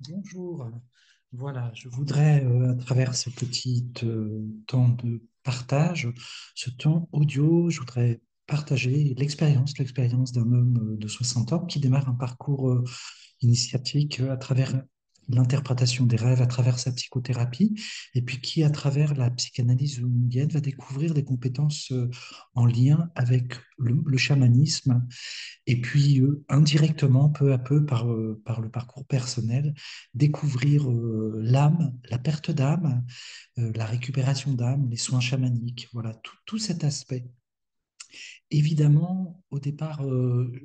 Bonjour. Voilà, je voudrais, à travers ce petit temps de partage, ce temps audio, je voudrais partager l'expérience d'un homme de 60 ans qui démarre un parcours initiatique à travers l'interprétation des rêves, à travers sa psychothérapie, et puis qui, à travers la psychanalyse jungienne, va découvrir des compétences en lien avec le chamanisme et puis, indirectement, peu à peu, par le parcours personnel, découvrir l'âme, la perte d'âme, la récupération d'âme, les soins chamaniques, voilà, tout cet aspect. Évidemment, au départ,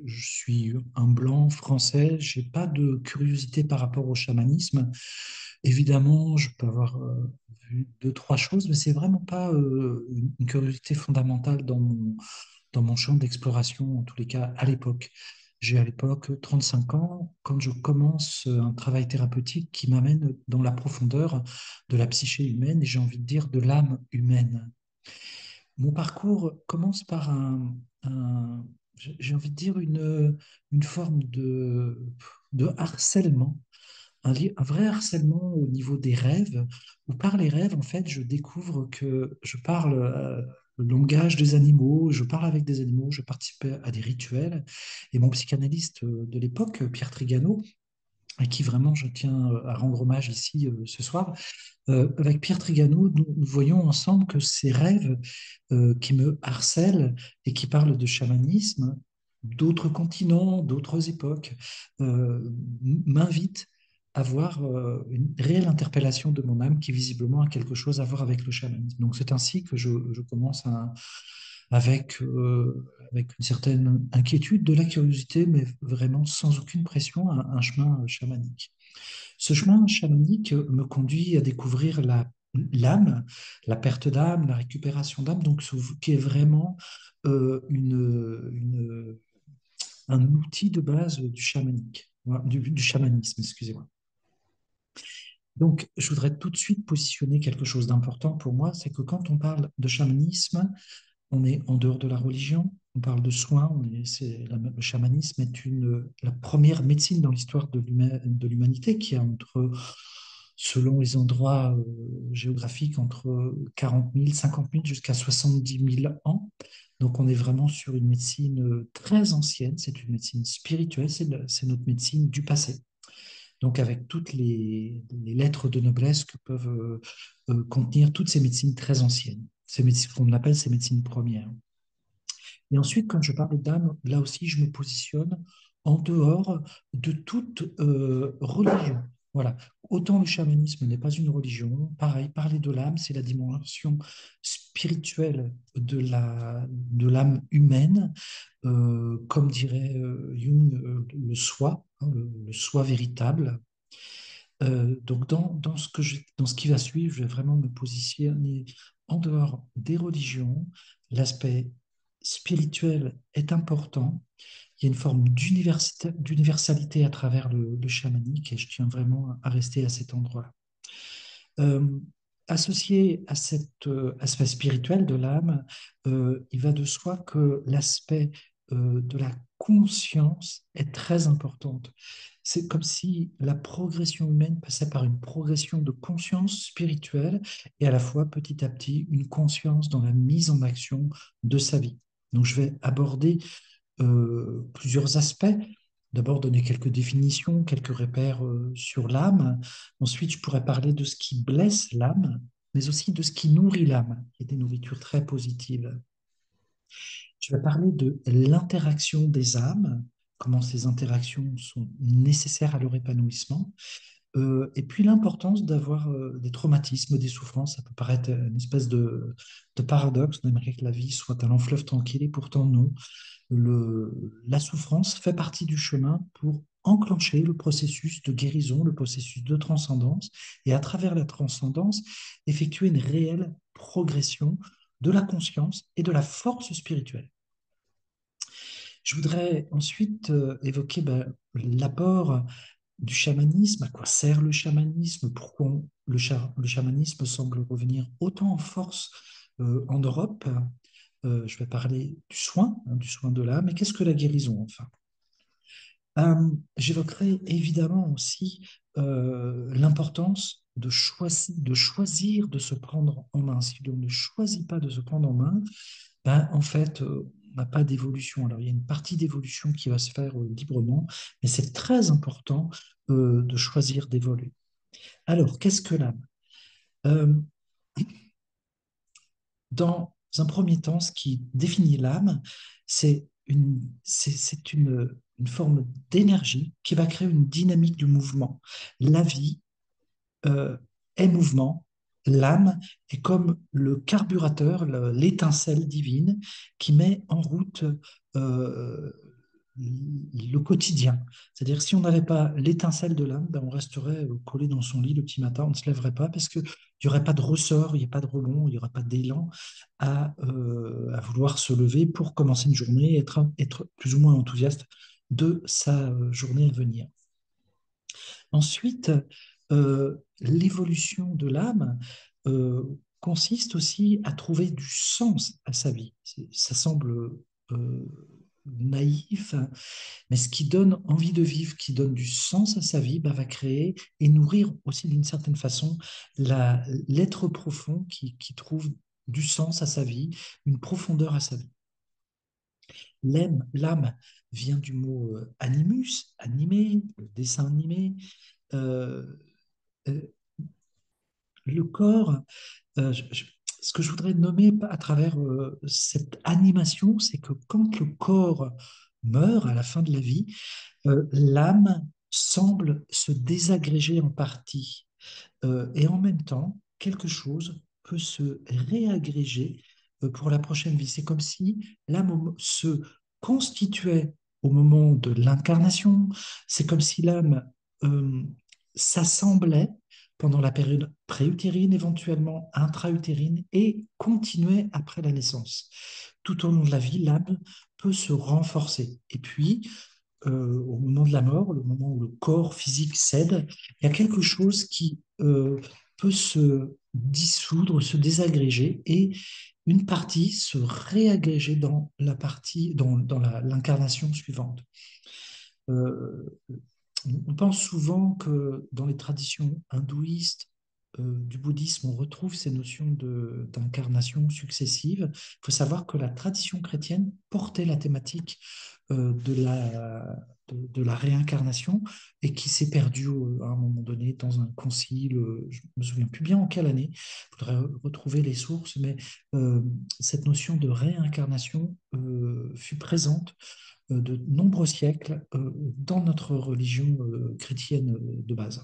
je suis un blanc français, j'ai pas de curiosité par rapport au chamanisme. Évidemment, je peux avoir vu deux, trois choses, mais c'est vraiment pas une curiosité fondamentale dans mon champ d'exploration, en tous les cas à l'époque. J'ai à l'époque 35 ans quand je commence un travail thérapeutique qui m'amène dans la profondeur de la psyché humaine et j'ai envie de dire de l'âme humaine. Mon parcours commence par j'ai envie de dire, une forme de harcèlement, un vrai harcèlement au niveau des rêves, où par les rêves, en fait, je découvre que je parle le langage des animaux, je parle avec des animaux, je participe à des rituels. Et mon psychanalyste de l'époque, Pierre Trigano, à qui vraiment je tiens à rendre hommage ici ce soir, avec Pierre Trigano, nous voyons ensemble que ces rêves qui me harcèlent et qui parlent de chamanisme, d'autres continents, d'autres époques, m'invitent à voir une réelle interpellation de mon âme qui visiblement a quelque chose à voir avec le chamanisme. Donc c'est ainsi que je commence avec une certaine inquiétude, de la curiosité, mais vraiment sans aucune pression, un chemin chamanique. Ce chemin chamanique me conduit à découvrir l'âme, la perte d'âme, la récupération d'âme, donc qui est vraiment un outil de base du chamanique, voilà, du chamanisme, excusez-moi. Donc, je voudrais tout de suite positionner quelque chose d'important pour moi, c'est que quand on parle de chamanisme, on est en dehors de la religion, on parle de soins, le chamanisme est la première médecine dans l'histoire de l'humanité qui a selon les endroits géographiques, entre 40 000, 50 000 jusqu'à 70 000 ans. Donc on est vraiment sur une médecine très ancienne, c'est une médecine spirituelle, c'est notre médecine du passé. Donc avec toutes les lettres de noblesse que peuvent contenir toutes ces médecines très anciennes, ces médecines qu'on appelle ces médecines premières. Et ensuite, quand je parle d'âme, là aussi, je me positionne en dehors de toute religion. Voilà. Autant le chamanisme n'est pas une religion, pareil, parler de l'âme, c'est la dimension spirituelle de l'âme humaine, comme dirait Jung, le soi, hein, le soi véritable. Donc, dans ce qui va suivre, je vais vraiment me positionner en dehors des religions. L'aspect spirituel est important. Il y a une forme d'universalité à travers le chamanique et je tiens vraiment à rester à cet endroit-là. Euh, Associé à cet aspect spirituel de l'âme, il va de soi que l'aspect de la conscience est très importante. C'est comme si la progression humaine passait par une progression de conscience spirituelle et à la fois petit à petit une conscience dans la mise en action de sa vie. Donc je vais aborder plusieurs aspects. D'abord, donner quelques définitions, quelques repères sur l'âme. Ensuite, je pourrais parler de ce qui blesse l'âme, mais aussi de ce qui nourrit l'âme, qui est des nourritures très positives. Je vais parler de l'interaction des âmes, comment ces interactions sont nécessaires à leur épanouissement, et puis l'importance d'avoir des traumatismes, des souffrances. Ça peut paraître une espèce de paradoxe. On aimerait que la vie soit un long fleuve tranquille, et pourtant non. La souffrance fait partie du chemin pour enclencher le processus de guérison, le processus de transcendance, et à travers la transcendance, effectuer une réelle progression de la conscience et de la force spirituelle. Je voudrais ensuite évoquer l'apport du chamanisme, à quoi sert le chamanisme, pourquoi le chamanisme semble revenir autant en force en Europe. Je vais parler du soin de l'âme, mais qu'est-ce que la guérison enfin? J'évoquerai évidemment aussi l'importance de choisir de se prendre en main. Si on ne choisit pas de se prendre en main, ben, en fait, on n'a pas d'évolution. Alors, il y a une partie d'évolution qui va se faire librement, mais c'est très important de choisir d'évoluer. Alors, qu'est-ce que l'âme? Euh, Dans un premier temps, ce qui définit l'âme, c'est une forme d'énergie qui va créer une dynamique du mouvement. La vie euh, est mouvement. L'âme est comme le carburateur, l'étincelle divine qui met en route euh, le quotidien. C'est-à-dire, si on n'avait pas l'étincelle de l'âme, ben, on resterait collé dans son lit le petit matin, on ne se lèverait pas parce qu'il n'y aurait pas de ressort, il n'y a pas de rebond, il n'y aurait pas d'élan à vouloir se lever pour commencer une journée et être plus ou moins enthousiaste de sa journée à venir. Ensuite, l'évolution de l'âme consiste aussi à trouver du sens à sa vie. Ça semble naïf, hein, mais ce qui donne envie de vivre, qui donne du sens à sa vie, bah, va créer et nourrir aussi d'une certaine façon l'être profond qui trouve du sens à sa vie, une profondeur à sa vie. L'âme vient du mot animus, animé, le dessin animé. Euh, euh, le corps, ce que je voudrais nommer à travers cette animation, c'est que quand le corps meurt à la fin de la vie, l'âme semble se désagréger en partie. Et en même temps, quelque chose peut se réagréger pour la prochaine vie. C'est comme si l'âme se constituait au moment de l'incarnation. C'est comme si l'âme euh, s'assemblait pendant la période préutérine, éventuellement intra-utérine, et continuait après la naissance. Tout au long de la vie, l'âme peut se renforcer. Et puis, au moment de la mort, le moment où le corps physique cède, il y a quelque chose qui peut se dissoudre, se désagréger et une partie se réagréger dans la partie, dans l'incarnation suivante. Euh, on pense souvent que dans les traditions hindouistes, du bouddhisme, on retrouve ces notions d'incarnation successive. Il faut savoir que la tradition chrétienne portait la thématique de la réincarnation et qui s'est perdue à un moment donné dans un concile, je ne me souviens plus bien en quelle année, il faudrait retrouver les sources, mais euh, cette notion de réincarnation fut présente de nombreux siècles dans notre religion chrétienne de base.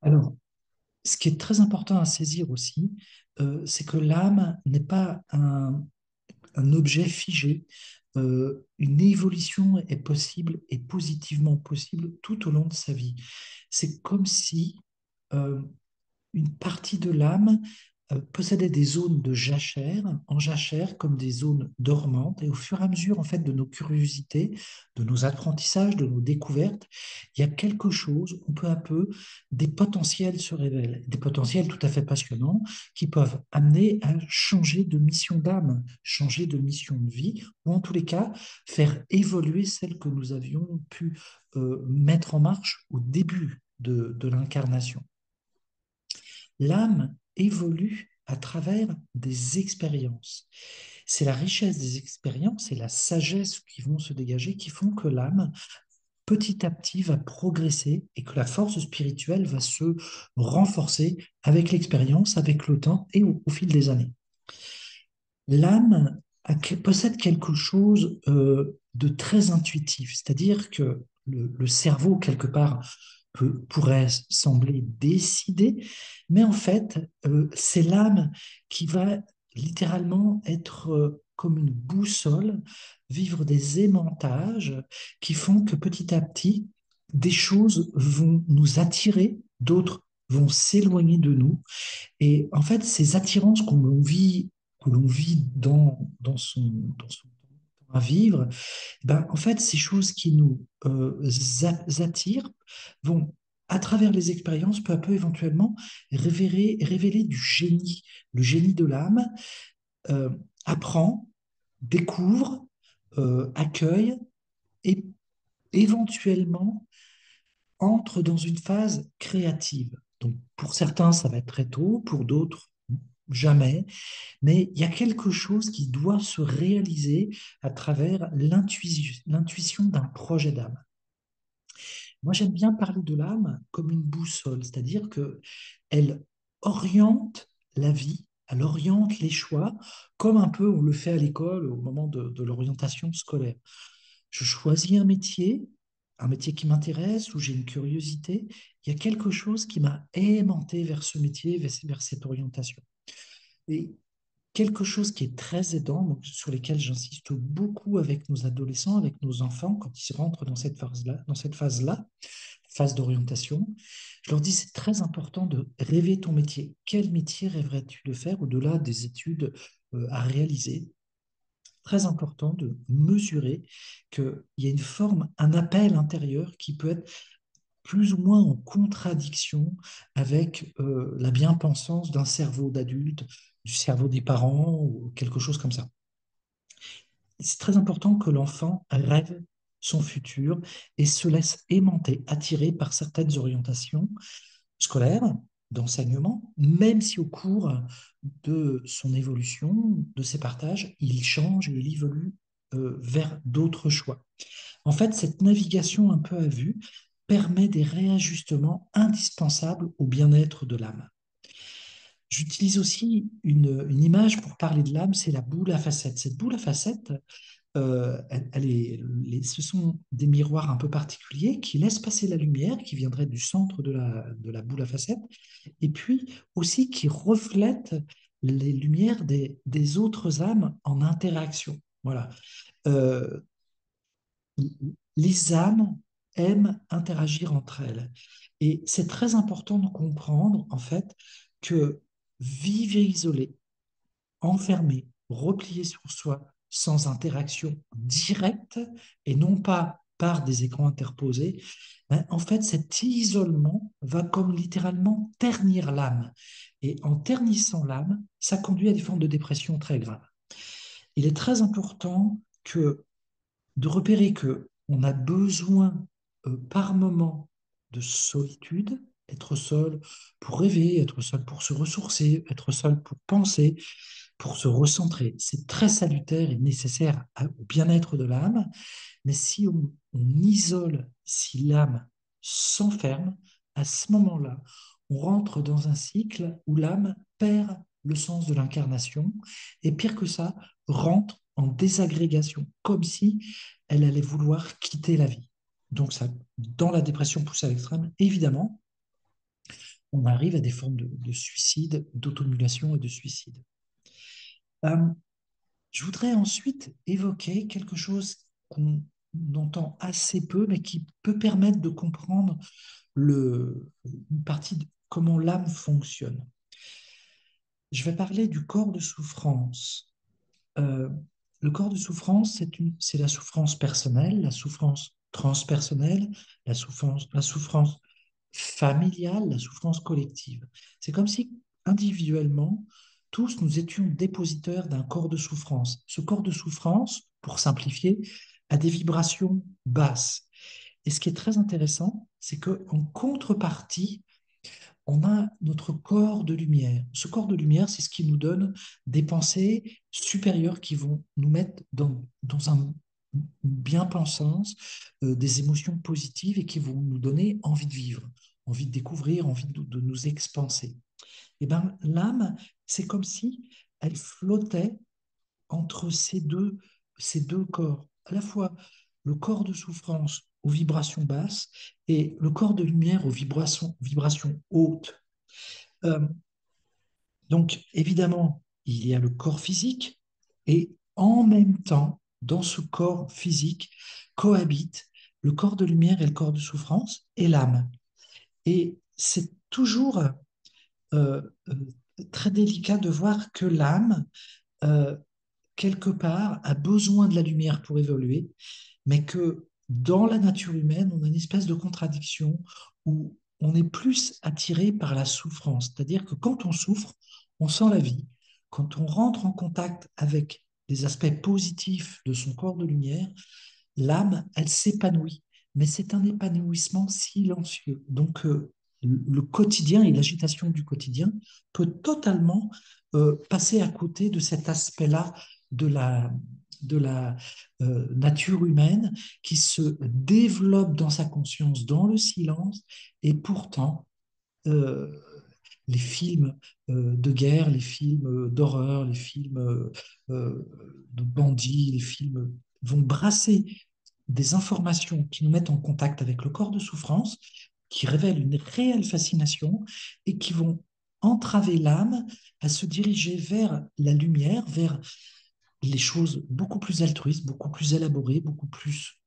Alors, ce qui est très important à saisir aussi, c'est que l'âme n'est pas un objet figé. Une évolution est possible et positivement possible tout au long de sa vie. C'est comme si euh, une partie de l'âme possédait des zones de jachère, en jachère comme des zones dormantes, et au fur et à mesure en fait de nos curiosités, de nos apprentissages, de nos découvertes, il y a quelque chose où peu à peu des potentiels se révèlent, des potentiels tout à fait passionnants qui peuvent amener à changer de mission d'âme, changer de mission de vie, ou en tous les cas faire évoluer celle que nous avions pu mettre en marche au début de l'incarnation. L'âme évolue à travers des expériences. C'est la richesse des expériences et la sagesse qui vont se dégager qui font que l'âme, petit à petit, va progresser et que la force spirituelle va se renforcer avec l'expérience, avec le temps et au fil des années. L'âme possède quelque chose de très intuitif, c'est-à-dire que le cerveau, quelque part, pourrait sembler décidé, mais en fait, c'est l'âme qui va littéralement être comme une boussole, vivre des aimantages qui font que petit à petit, des choses vont nous attirer, d'autres vont s'éloigner de nous. Et en fait, ces attirances que l'on vit dans son temps à vivre, ben, en fait, ces choses qui nous attirent vont, à travers les expériences, peu à peu éventuellement, révéler du génie. Le génie de l'âme euh, apprend, découvre, accueille et éventuellement entre dans une phase créative. Donc, pour certains, ça va être très tôt, pour d'autres, jamais. Mais il y a quelque chose qui doit se réaliser à travers l'intuition d'un projet d'âme. Moi, j'aime bien parler de l'âme comme une boussole, c'est-à-dire que elle oriente la vie, elle oriente les choix, comme un peu on le fait à l'école au moment de l'orientation scolaire. Je choisis un métier qui m'intéresse, où j'ai une curiosité. Il y a quelque chose qui m'a aimanté vers ce métier, vers cette orientation. Et quelque chose qui est très aidant, donc sur lesquels j'insiste beaucoup avec nos adolescents, avec nos enfants, quand ils rentrent dans cette phase-là, phase d'orientation, je leur dis c'est très important de rêver ton métier. Quel métier rêverais-tu de faire au-delà des études à réaliser? Très important de mesurer qu'il y a une forme, un appel intérieur qui peut être plus ou moins en contradiction avec la bien-pensance d'un cerveau d'adulte, du cerveau des parents ou quelque chose comme ça. C'est très important que l'enfant rêve son futur et se laisse aimanter, attiré par certaines orientations scolaires, d'enseignement, même si au cours de son évolution, de ses partages, il change et il évolue vers d'autres choix. En fait, cette navigation un peu à vue permet des réajustements indispensables au bien-être de l'âme. J'utilise aussi une image pour parler de l'âme, c'est la boule à facettes. Cette boule à facettes, ce sont des miroirs un peu particuliers qui laissent passer la lumière qui viendrait du centre de la boule à facettes, et puis aussi qui reflètent les lumières des autres âmes en interaction. Voilà. Euh, les âmes aiment interagir entre elles. Et c'est très important de comprendre, en fait, que vivre isolé, enfermé, replié sur soi, sans interaction directe, et non pas par des écrans interposés, ben, en fait, cet isolement va comme littéralement ternir l'âme. Et en ternissant l'âme, ça conduit à des formes de dépression très graves. Il est très important de repérer que on a besoin par moment de solitude, être seul pour rêver, être seul pour se ressourcer, être seul pour penser, pour se recentrer. C'est très salutaire et nécessaire au bien-être de l'âme, mais si on isole, si l'âme s'enferme, à ce moment-là, on rentre dans un cycle où l'âme perd le sens de l'incarnation et pire que ça, rentre en désagrégation, comme si elle allait vouloir quitter la vie. Donc ça, dans la dépression poussée à l'extrême, évidemment, on arrive à des formes de suicide, d'automulation et de suicide. Euh, je voudrais ensuite évoquer quelque chose qu'on entend assez peu, mais qui peut permettre de comprendre une partie de comment l'âme fonctionne. Je vais parler du corps de souffrance. Euh, le corps de souffrance, c'est la souffrance personnelle, la souffrance transpersonnelle, la souffrance familiale, la souffrance collective. C'est comme si individuellement, tous nous étions dépositaires d'un corps de souffrance. Ce corps de souffrance, pour simplifier, a des vibrations basses. Et ce qui est très intéressant, c'est qu'en contrepartie, on a notre corps de lumière. Ce corps de lumière, c'est ce qui nous donne des pensées supérieures qui vont nous mettre dans une bien-pensance, des émotions positives et qui vont nous donner envie de vivre, envie de découvrir, envie de nous expanser. Et bien, l'âme, c'est comme si elle flottait entre ces deux corps, à la fois le corps de souffrance aux vibrations basses et le corps de lumière aux vibrations hautes. Euh, donc, évidemment, il y a le corps physique et en même temps, dans ce corps physique, cohabitent le corps de lumière et le corps de souffrance et l'âme. Et c'est toujours euh, euh, très délicat de voir que l'âme, euh, quelque part, a besoin de la lumière pour évoluer, mais que dans la nature humaine, on a une espèce de contradiction où on est plus attiré par la souffrance. C'est-à-dire que quand on souffre, on sent la vie. Quand on rentre en contact avec les aspects positifs de son corps de lumière, l'âme, elle s'épanouit. mais c'est un épanouissement silencieux. Donc, le quotidien et l'agitation du quotidien peut totalement passer à côté de cet aspect-là de la nature humaine qui se développe dans sa conscience, dans le silence, et pourtant, euh, les films de guerre, les films d'horreur, les films de bandits, les films vont brasser des informations qui nous mettent en contact avec le corps de souffrance, qui révèlent une réelle fascination et qui vont entraver l'âme à se diriger vers la lumière, vers les choses beaucoup plus altruistes, beaucoup plus élaborées, beaucoup plus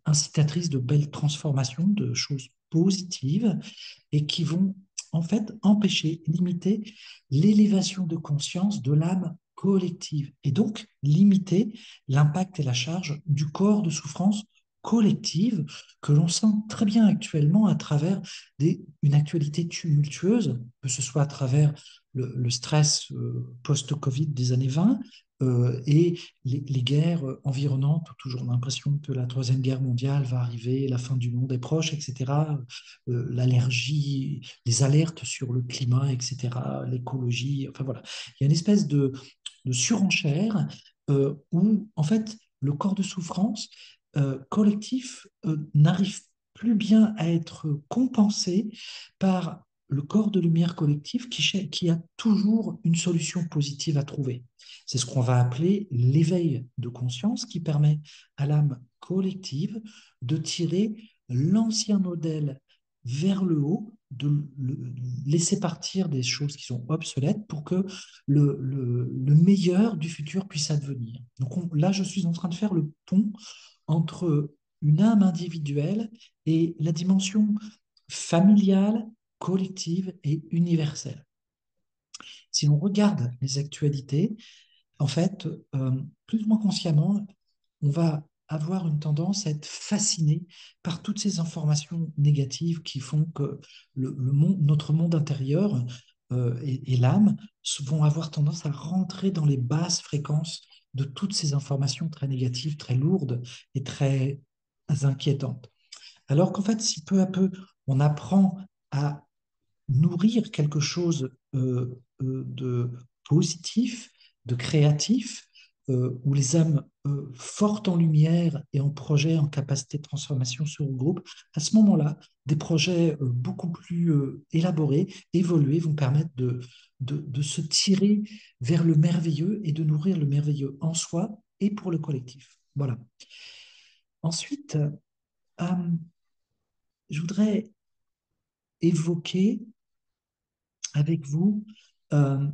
incitatrices de belles transformations, de choses positives, et qui vont en fait empêcher, limiter l'élévation de conscience de l'âme collective, et donc limiter l'impact et la charge du corps de souffrance collective que l'on sent très bien actuellement à travers une actualité tumultueuse, que ce soit à travers le stress post-Covid des années 20, et les guerres environnantes, toujours l'impression que la Troisième Guerre mondiale va arriver, la fin du monde est proche, etc. L'allergie, les alertes sur le climat, etc., l'écologie, enfin voilà. Il y a une espèce de surenchère où, en fait, le corps de souffrance collectif n'arrive plus bien à être compensé par le corps de lumière collectif qui a toujours une solution positive à trouver. C'est ce qu'on va appeler l'éveil de conscience qui permet à l'âme collective de tirer l'ancien modèle vers le haut, de laisser partir des choses qui sont obsolètes pour que le meilleur du futur puisse advenir. Donc là, je suis en train de faire le pont entre une âme individuelle et la dimension familiale, collective et universelle. Si l'on regarde les actualités, en fait, plus ou moins consciemment, on va avoir une tendance à être fasciné par toutes ces informations négatives qui font que notre monde intérieur et l'âme vont avoir tendance à rentrer dans les basses fréquences de toutes ces informations très négatives, très lourdes et très inquiétantes. Alors qu'en fait, si peu à peu on apprend à nourrir quelque chose de positif, de créatif, où les âmes fortes en lumière et en projet, en capacité de transformation sur le groupe, à ce moment-là, des projets beaucoup plus élaborés, évolués, vont permettre de se tirer vers le merveilleux et de nourrir le merveilleux en soi et pour le collectif. Voilà. Ensuite, je voudrais évoquer avec vous euh,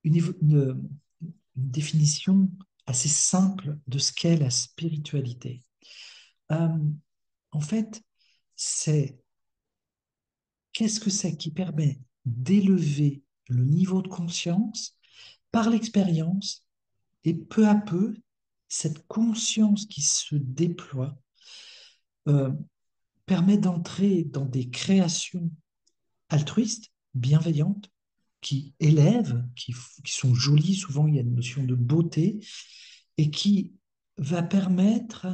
une définition assez simple de ce qu'est la spiritualité. Euh, En fait, c'est qu'est-ce que c'est qui permet d'élever le niveau de conscience par l'expérience et peu à peu, cette conscience qui se déploie euh, permet d'entrer dans des créations altruistes, bienveillantes, qui élèvent, qui sont jolies, souvent il y a une notion de beauté, et qui va permettre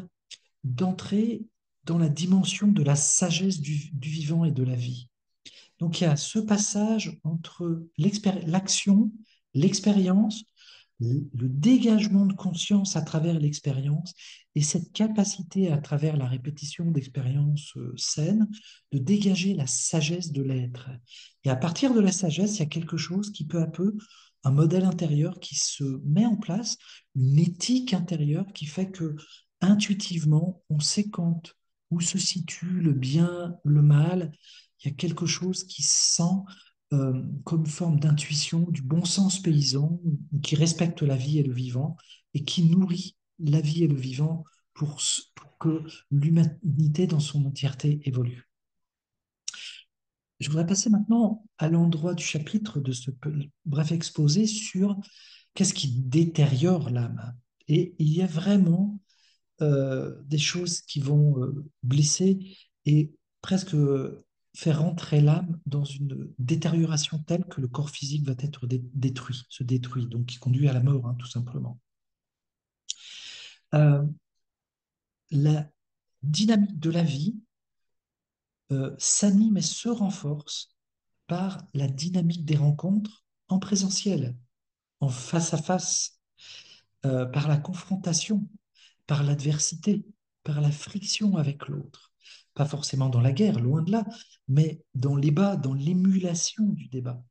d'entrer dans la dimension de la sagesse du vivant et de la vie. Donc il y a ce passage entre l'action, l'expérience, le dégagement de conscience à travers l'expérience et cette capacité à travers la répétition d'expériences saines de dégager la sagesse de l'être. Et à partir de la sagesse, il y a quelque chose qui peu à peu, un modèle intérieur qui se met en place, une éthique intérieure qui fait que intuitivement, on sait quand, où se situe le bien, le mal. Il y a quelque chose qui sent comme forme d'intuition, du bon sens paysan, qui respecte la vie et le vivant, et qui nourrit la vie et le vivant pour que l'humanité dans son entièreté évolue. Je voudrais passer maintenant à l'endroit du chapitre de ce bref exposé sur qu'est-ce qui détériore l'âme. Et il y a vraiment des choses qui vont blesser et presque faire rentrer l'âme dans une détérioration telle que le corps physique va être détruit, se détruit, donc qui conduit à la mort, hein, tout simplement. Euh, la dynamique de la vie s'anime et se renforce par la dynamique des rencontres en présentiel, en face à face, par la confrontation, par l'adversité, par la friction avec l'autre. Pas forcément dans la guerre, loin de là, mais dans les bas, dans l'émulation du débat.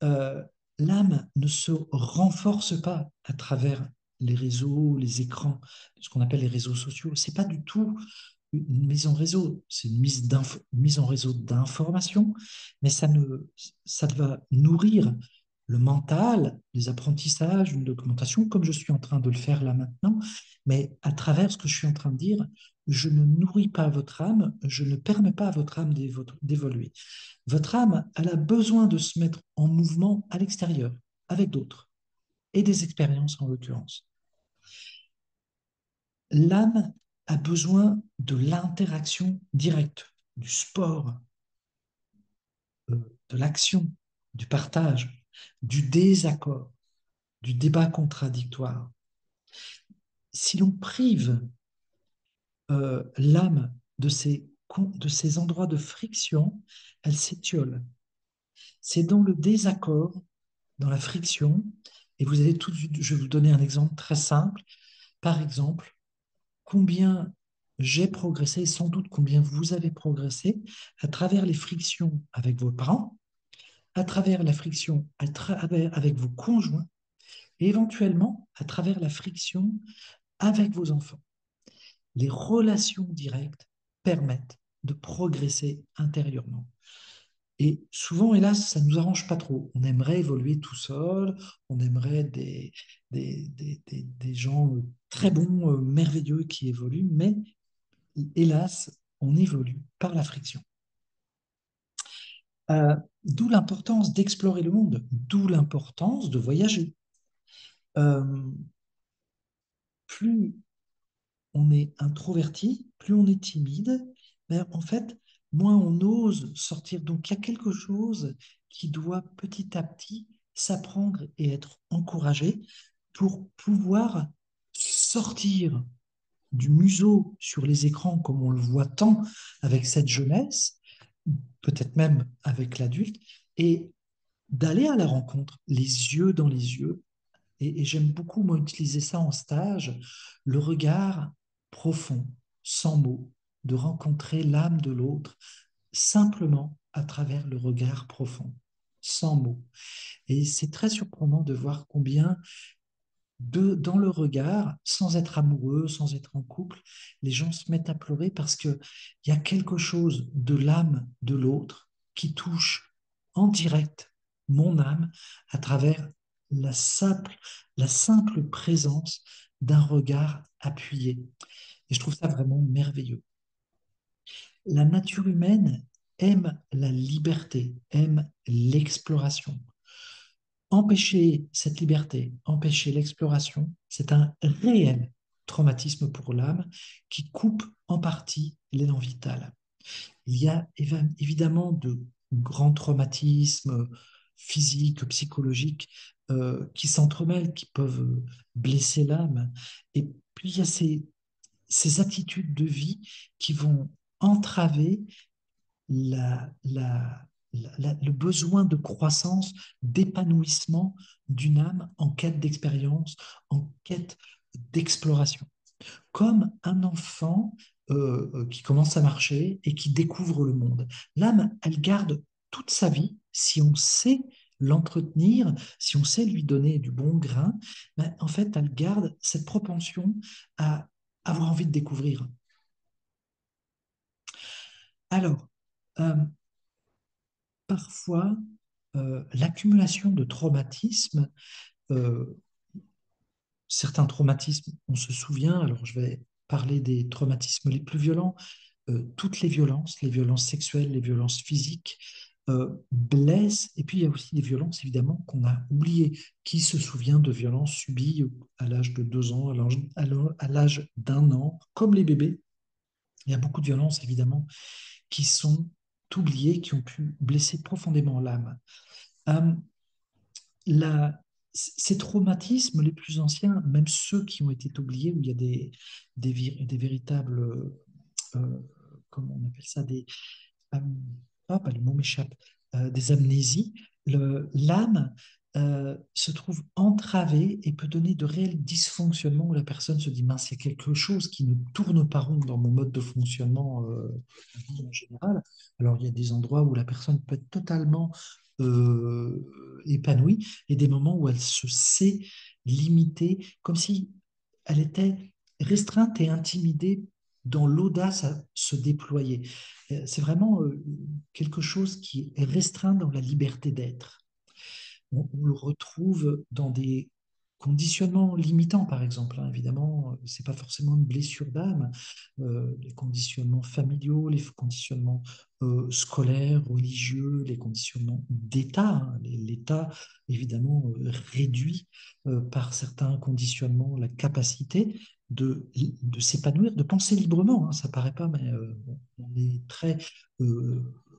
Euh, L'âme ne se renforce pas à travers les réseaux, les écrans, ce qu'on appelle les réseaux sociaux. C'est pas du tout une mise en réseau, c'est une mise en réseau d'informations, mais ça va nourrir le mental, les apprentissages, une documentation, comme je suis en train de le faire là maintenant, mais à travers ce que je suis en train de dire, je ne nourris pas votre âme, je ne permets pas à votre âme d'évoluer. Votre âme, elle a besoin de se mettre en mouvement à l'extérieur, avec d'autres, et des expériences en l'occurrence. L'âme a besoin de l'interaction directe, du sport, de l'action, du partage, du désaccord, du débat contradictoire. Si l'on prive l'âme de ces endroits de friction, elle s'étiole. C'est dans le désaccord, dans la friction, et vous allez tout de suite, je vais vous donner un exemple très simple. Par exemple, combien j'ai progressé, sans doute combien vous avez progressé à travers les frictions avec vos parents, à travers la friction avec vos conjoints, et éventuellement à travers la friction avec vos enfants. Les relations directes permettent de progresser intérieurement. Et souvent, hélas, ça ne nous arrange pas trop. On aimerait évoluer tout seul, on aimerait des gens très bons, merveilleux qui évoluent, mais hélas, on évolue par la friction. D'où l'importance d'explorer le monde, d'où l'importance de voyager. Euh, Plus on est introverti, plus on est timide, mais en fait, moins on ose sortir. Donc, il y a quelque chose qui doit petit à petit s'apprendre et être encouragé pour pouvoir sortir du museau sur les écrans comme on le voit tant avec cette jeunesse, peut-être même avec l'adulte, et d'aller à la rencontre, les yeux dans les yeux, et j'aime beaucoup, moi, utiliser ça en stage, le regard profond, sans mots, de rencontrer l'âme de l'autre simplement à travers le regard profond, sans mots. Et c'est très surprenant de voir combien, dans le regard, sans être amoureux, sans être en couple, les gens se mettent à pleurer parce qu'il y a quelque chose de l'âme de l'autre qui touche en direct mon âme à travers la simple, la simple présence d'un regard appuyé. Et je trouve ça vraiment merveilleux. La nature humaine aime la liberté, aime l'exploration. Empêcher cette liberté, empêcher l'exploration, c'est un réel traumatisme pour l'âme qui coupe en partie l'élan vital. Il y a évidemment de grands traumatismes physiques, psychologiques qui s'entremêlent, qui peuvent blesser l'âme. Et puis il y a ces attitudes de vie qui vont entraver le besoin de croissance, d'épanouissement d'une âme en quête d'expérience, en quête d'exploration. Comme un enfant qui commence à marcher et qui découvre le monde. L'âme, elle garde toute sa vie, si on sait l'entretenir, si on sait lui donner du bon grain, ben, en fait, elle garde cette propension à avoir envie de découvrir. Alors, euh, parfois, l'accumulation de traumatismes, euh, certains traumatismes, on se souvient, alors je vais parler des traumatismes les plus violents, toutes les violences sexuelles, les violences physiques, blessent, et puis il y a aussi des violences évidemment qu'on a oubliées. Qui se souvient de violences subies à l'âge de 2 ans, à l'âge d'1 an, comme les bébés? Il y a beaucoup de violences évidemment qui sont oubliées, qui ont pu blesser profondément l'âme. Euh, la- Ces traumatismes les plus anciens, même ceux qui ont été oubliés, où il y a des véritables, euh, comment on appelle ça euh, le mot m'échappe, des amnésies, l'âme se trouve entravée et peut donner de réels dysfonctionnements où la personne se dit, mince, il y a quelque chose qui ne tourne pas rond dans mon mode de fonctionnement de vie en général. Alors, il y a des endroits où la personne peut être totalement épanouie et des moments où elle se sait limitée, comme si elle était restreinte et intimidée dans l'audace à se déployer. C'est vraiment quelque chose qui est restreint dans la liberté d'être. On le retrouve dans des conditionnements limitants, par exemple, hein. Évidemment, c'est pas forcément une blessure d'âme. Les conditionnements familiaux, les conditionnements scolaires, religieux, les conditionnements d'État, hein. L'État, évidemment, réduit par certains conditionnements la capacité de s'épanouir, de penser librement, hein. Ça paraît pas, mais on est très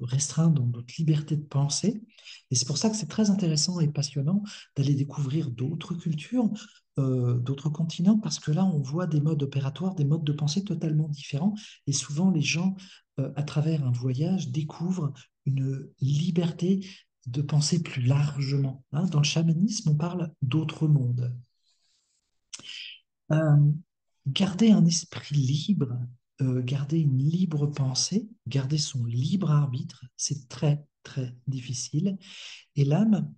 restreint dans notre liberté de penser. Et c'est pour ça que c'est très intéressant et passionnant d'aller découvrir d'autres cultures, d'autres continents, parce que là, on voit des modes opératoires, des modes de pensée totalement différents. Et souvent, les gens, à travers un voyage, découvrent une liberté de penser plus largement, hein. Dans le chamanisme, on parle d'autres mondes. Euh, Garder un esprit libre, garder une libre pensée, garder son libre arbitre, c'est très, très difficile. Et l'âme,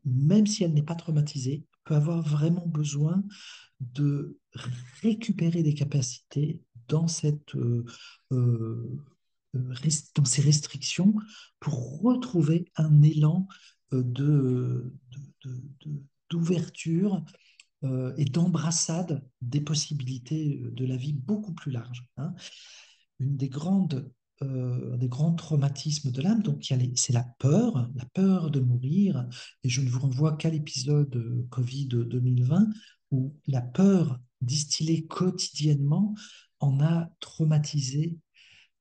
même si elle n'est pas traumatisée, peut avoir vraiment besoin de récupérer des capacités dans euh, dans ces restrictions pour retrouver un élan d'ouverture et d'embrassade des possibilités de la vie beaucoup plus large, hein. Une des grands traumatismes de l'âme, donc c'est la peur de mourir. Et je ne vous renvoie qu'à l'épisode Covid 2020, où la peur distillée quotidiennement en a traumatisé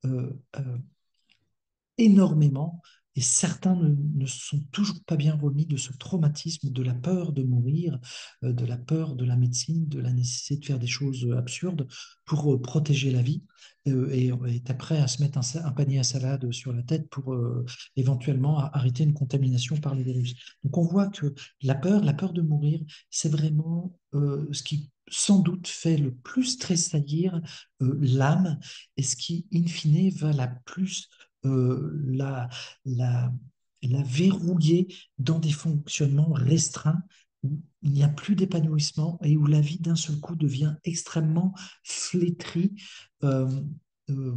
euh, euh, énormément, et certains ne sont toujours pas bien remis de ce traumatisme, de la peur de mourir, de la peur de la médecine, de la nécessité de faire des choses absurdes pour protéger la vie, et est prêt à se mettre un panier à salade sur la tête pour éventuellement arrêter une contamination par le virus. Donc on voit que la peur de mourir, c'est vraiment ce qui sans doute fait le plus tressaillir l'âme, et ce qui, in fine, va la plus la, la verrouiller dans des fonctionnements restreints où il n'y a plus d'épanouissement et où la vie d'un seul coup devient extrêmement flétrie euh, euh,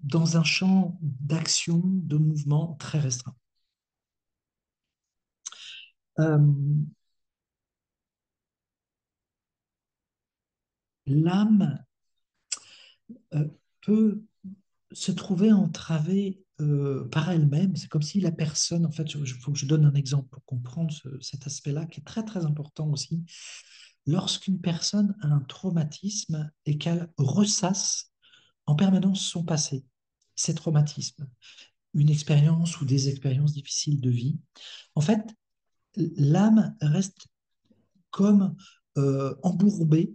dans un champ d'action, de mouvement très restreint. Euh, L'âme peut se trouver entravée par elle-même. C'est comme si la personne, en fait, il faut que je donne un exemple pour comprendre cet aspect-là qui est très très important aussi. Lorsqu'une personne a un traumatisme et qu'elle ressasse en permanence son passé, ses traumatismes, une expérience ou des expériences difficiles de vie, en fait, l'âme reste comme embourbée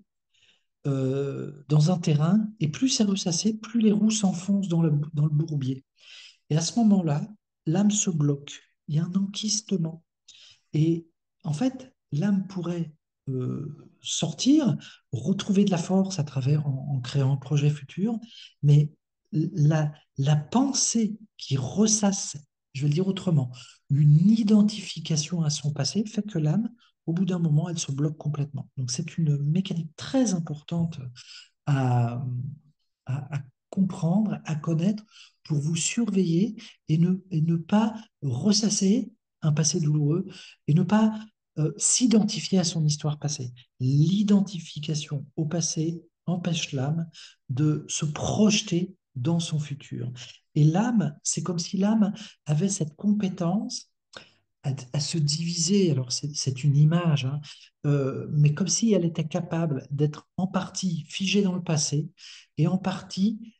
dans un terrain, et plus c'est ressassé, plus les roues s'enfoncent dans le bourbier. Et à ce moment-là, l'âme se bloque. Il y a un enquistement. Et en fait, l'âme pourrait sortir, retrouver de la force à travers, en créant un projet futur, mais la pensée qui ressasse, je vais le dire autrement, une identification à son passé fait que l'âme, au bout d'un moment, elle se bloque complètement. Donc c'est une mécanique très importante à, à comprendre, à connaître pour vous surveiller et ne pas ressasser un passé douloureux et ne pas s'identifier à son histoire passée. L'identification au passé empêche l'âme de se projeter dans son futur. Et l'âme, c'est comme si l'âme avait cette compétence à se diviser. Alors, c'est une image, hein, mais comme si elle était capable d'être en partie figée dans le passé et en partie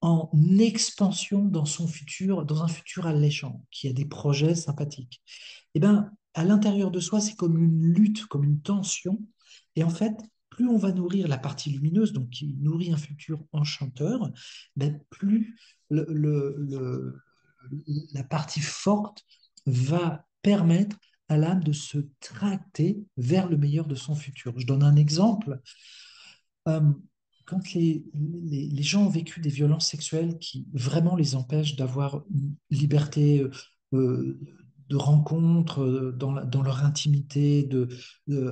en expansion dans son futur, dans un futur alléchant, qui a des projets sympathiques. Et bien, à l'intérieur de soi, c'est comme une lutte, comme une tension. Et en fait, plus on va nourrir la partie lumineuse, donc qui nourrit un futur enchanteur, ben, plus la partie forte va permettre à l'âme de se tracter vers le meilleur de son futur. Je donne un exemple. Euh, Quand les gens ont vécu des violences sexuelles qui vraiment les empêchent d'avoir une liberté euh, de rencontre dans leur intimité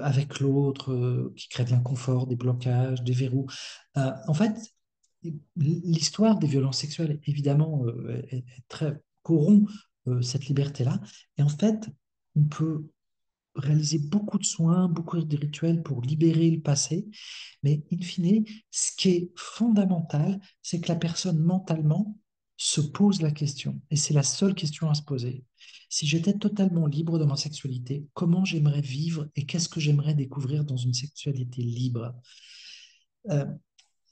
avec l'autre, qui crée de l'inconfort, des blocages, des verrous. En fait, l'histoire des violences sexuelles, évidemment, est très corrompt cette liberté-là. Et en fait, on peut réaliser beaucoup de soins, beaucoup de rituels pour libérer le passé, mais in fine, ce qui est fondamental, c'est que la personne mentalement se pose la question, et c'est la seule question à se poser. Si j'étais totalement libre de ma sexualité, comment j'aimerais vivre et qu'est-ce que j'aimerais découvrir dans une sexualité libre? Euh,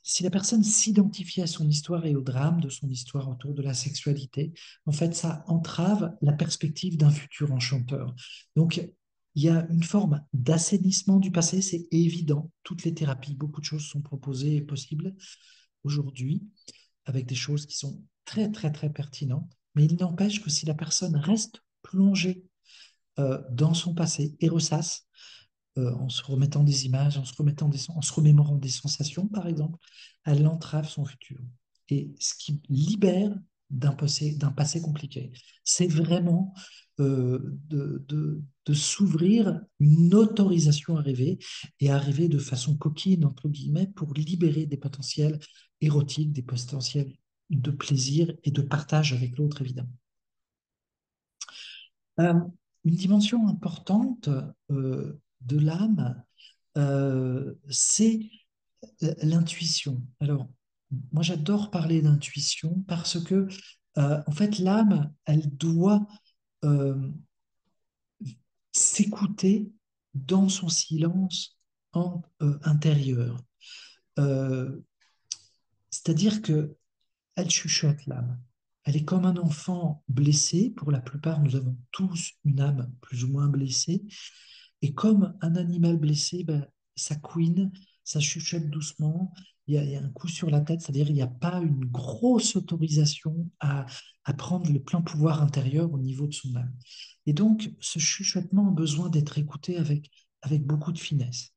Si la personne s'identifie à son histoire et au drame de son histoire autour de la sexualité, en fait, ça entrave la perspective d'un futur enchanteur. Donc, il y a une forme d'assainissement du passé, c'est évident. Toutes les thérapies, beaucoup de choses sont proposées et possibles aujourd'hui, avec des choses qui sont très, très, très pertinentes. Mais il n'empêche que si la personne reste plongée dans son passé et ressasse, en se remettant des images, en se remémorant des sensations, par exemple, elle entrave son futur. Et ce qui libère d'un passé compliqué, c'est vraiment de s'ouvrir une autorisation à rêver et à rêver de façon coquine, entre guillemets, pour libérer des potentiels érotiques, des potentiels de plaisir et de partage avec l'autre, évidemment. Euh, une dimension importante de l'âme, c'est l'intuition. Alors, moi, j'adore parler d'intuition parce que, en fait, l'âme, elle doit euh, s'écouter dans son silence intérieur. Euh, C'est-à-dire que elle chuchote l'âme. Elle est comme un enfant blessé. Pour la plupart, nous avons tous une âme plus ou moins blessée. Et comme un animal blessé, ben, ça couine, ça chuchote doucement. Il y a un coup sur la tête, c'est-à-dire il n'y a pas une grosse autorisation à prendre le plein pouvoir intérieur au niveau de son âme. Et donc, ce chuchotement a besoin d'être écouté avec beaucoup de finesse.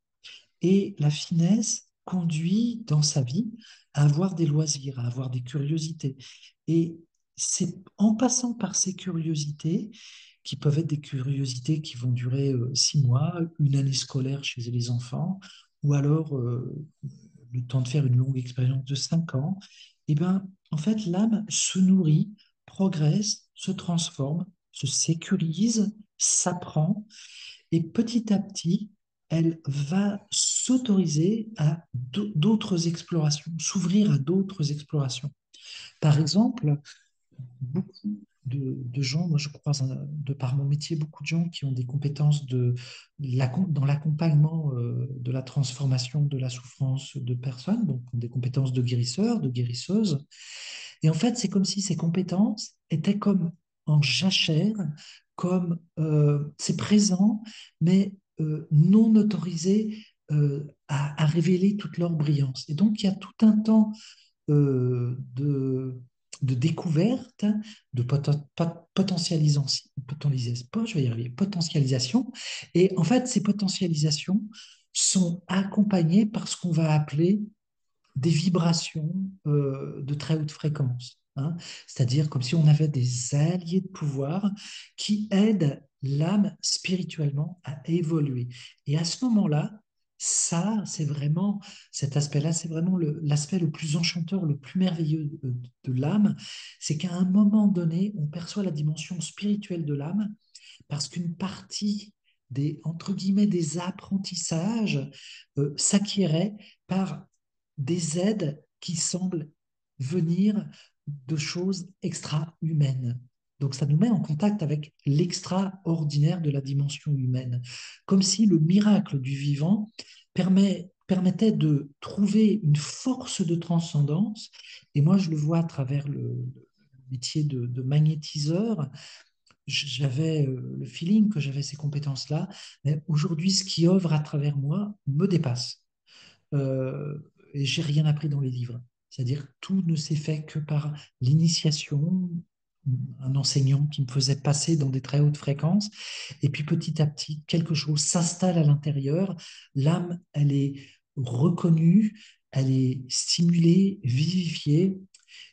Et la finesse conduit dans sa vie à avoir des loisirs, à avoir des curiosités. Et c'est en passant par ces curiosités, qui peuvent être des curiosités qui vont durer 6 mois, une année scolaire chez les enfants, ou alors le temps de faire une longue expérience de 5 ans, et ben, en fait, l'âme se nourrit, progresse, se transforme, se sécurise, s'apprend, et petit à petit, elle va s'autoriser à d'autres explorations, s'ouvrir à d'autres explorations. Par exemple, beaucoup de gens, moi je croise de par mon métier, beaucoup de gens qui ont des compétences dans l'accompagnement de la transformation de la souffrance de personnes, donc des compétences de guérisseurs, de guérisseuses. Et en fait, c'est comme si ces compétences étaient comme en jachère, comme c'est présent, mais non autorisé à révéler toute leur brillance. Et donc, il y a tout un temps de découverte, de potentialisation, je vais y arriver, potentialisation. Et en fait, ces potentialisations sont accompagnées par ce qu'on va appeler des vibrations de très haute fréquence, hein. C'est-à-dire comme si on avait des alliés de pouvoir qui aident l'âme spirituellement à évoluer. Et à ce moment-là, ça, c'est vraiment, cet aspect-là, c'est vraiment l'aspect le plus enchanteur, le plus merveilleux de l'âme, c'est qu'à un moment donné, on perçoit la dimension spirituelle de l'âme parce qu'une partie entre guillemets, des apprentissages s'acquérait par des aides qui semblent venir de choses extra-humaines. Donc ça nous met en contact avec l'extraordinaire de la dimension humaine, comme si le miracle du vivant permettait de trouver une force de transcendance. Et moi, je le vois à travers le métier de magnétiseur. J'avais le feeling que j'avais ces compétences-là, mais aujourd'hui, ce qui œuvre à travers moi me dépasse. euh, et j'ai rien appris dans les livres. C'est-à-dire tout ne s'est fait que par l'initiation, un enseignant qui me faisait passer dans des très hautes fréquences, et puis petit à petit, quelque chose s'installe à l'intérieur. L'âme, elle est reconnue, elle est stimulée, vivifiée,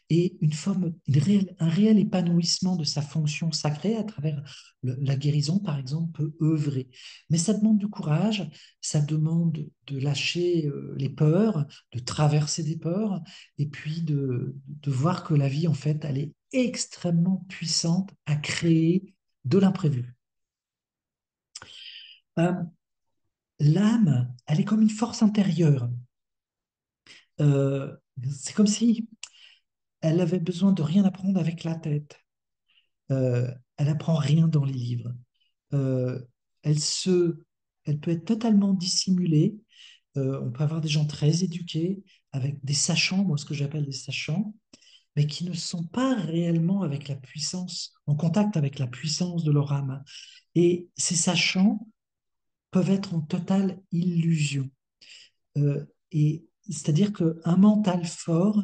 et un réel épanouissement de sa fonction sacrée à travers la guérison, par exemple, peut œuvrer. Mais ça demande du courage, ça demande de lâcher les peurs, de traverser des peurs, et puis de voir que la vie, en fait, elle est extrêmement puissante à créer de l'imprévu. Euh, L'âme, elle est comme une force intérieure. Euh, c'est comme si elle avait besoin de rien apprendre avec la tête. Elle apprend rien dans les livres. Euh, elle se, Elle peut être totalement dissimulée. On peut avoir des gens très éduqués, avec des sachants, moi ce que j'appelle des sachants, mais qui ne sont pas réellement avec la puissance, en contact avec la puissance de leur âme. Et ces sachants peuvent être en totale illusion. Et c'est-à-dire qu'un mental fort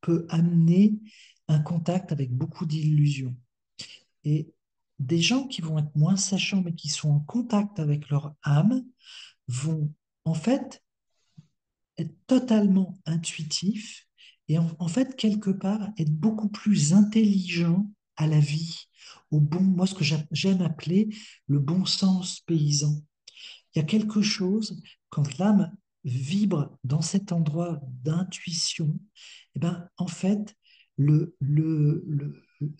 peut amener un contact avec beaucoup d'illusions. Et des gens qui vont être moins sachants, mais qui sont en contact avec leur âme, vont en fait être totalement intuitifs et en fait, quelque part, être beaucoup plus intelligents à la vie, moi, ce que j'aime appeler le bon sens paysan. Il y a quelque chose, quand l'âme vibre dans cet endroit d'intuition, eh ben, en fait,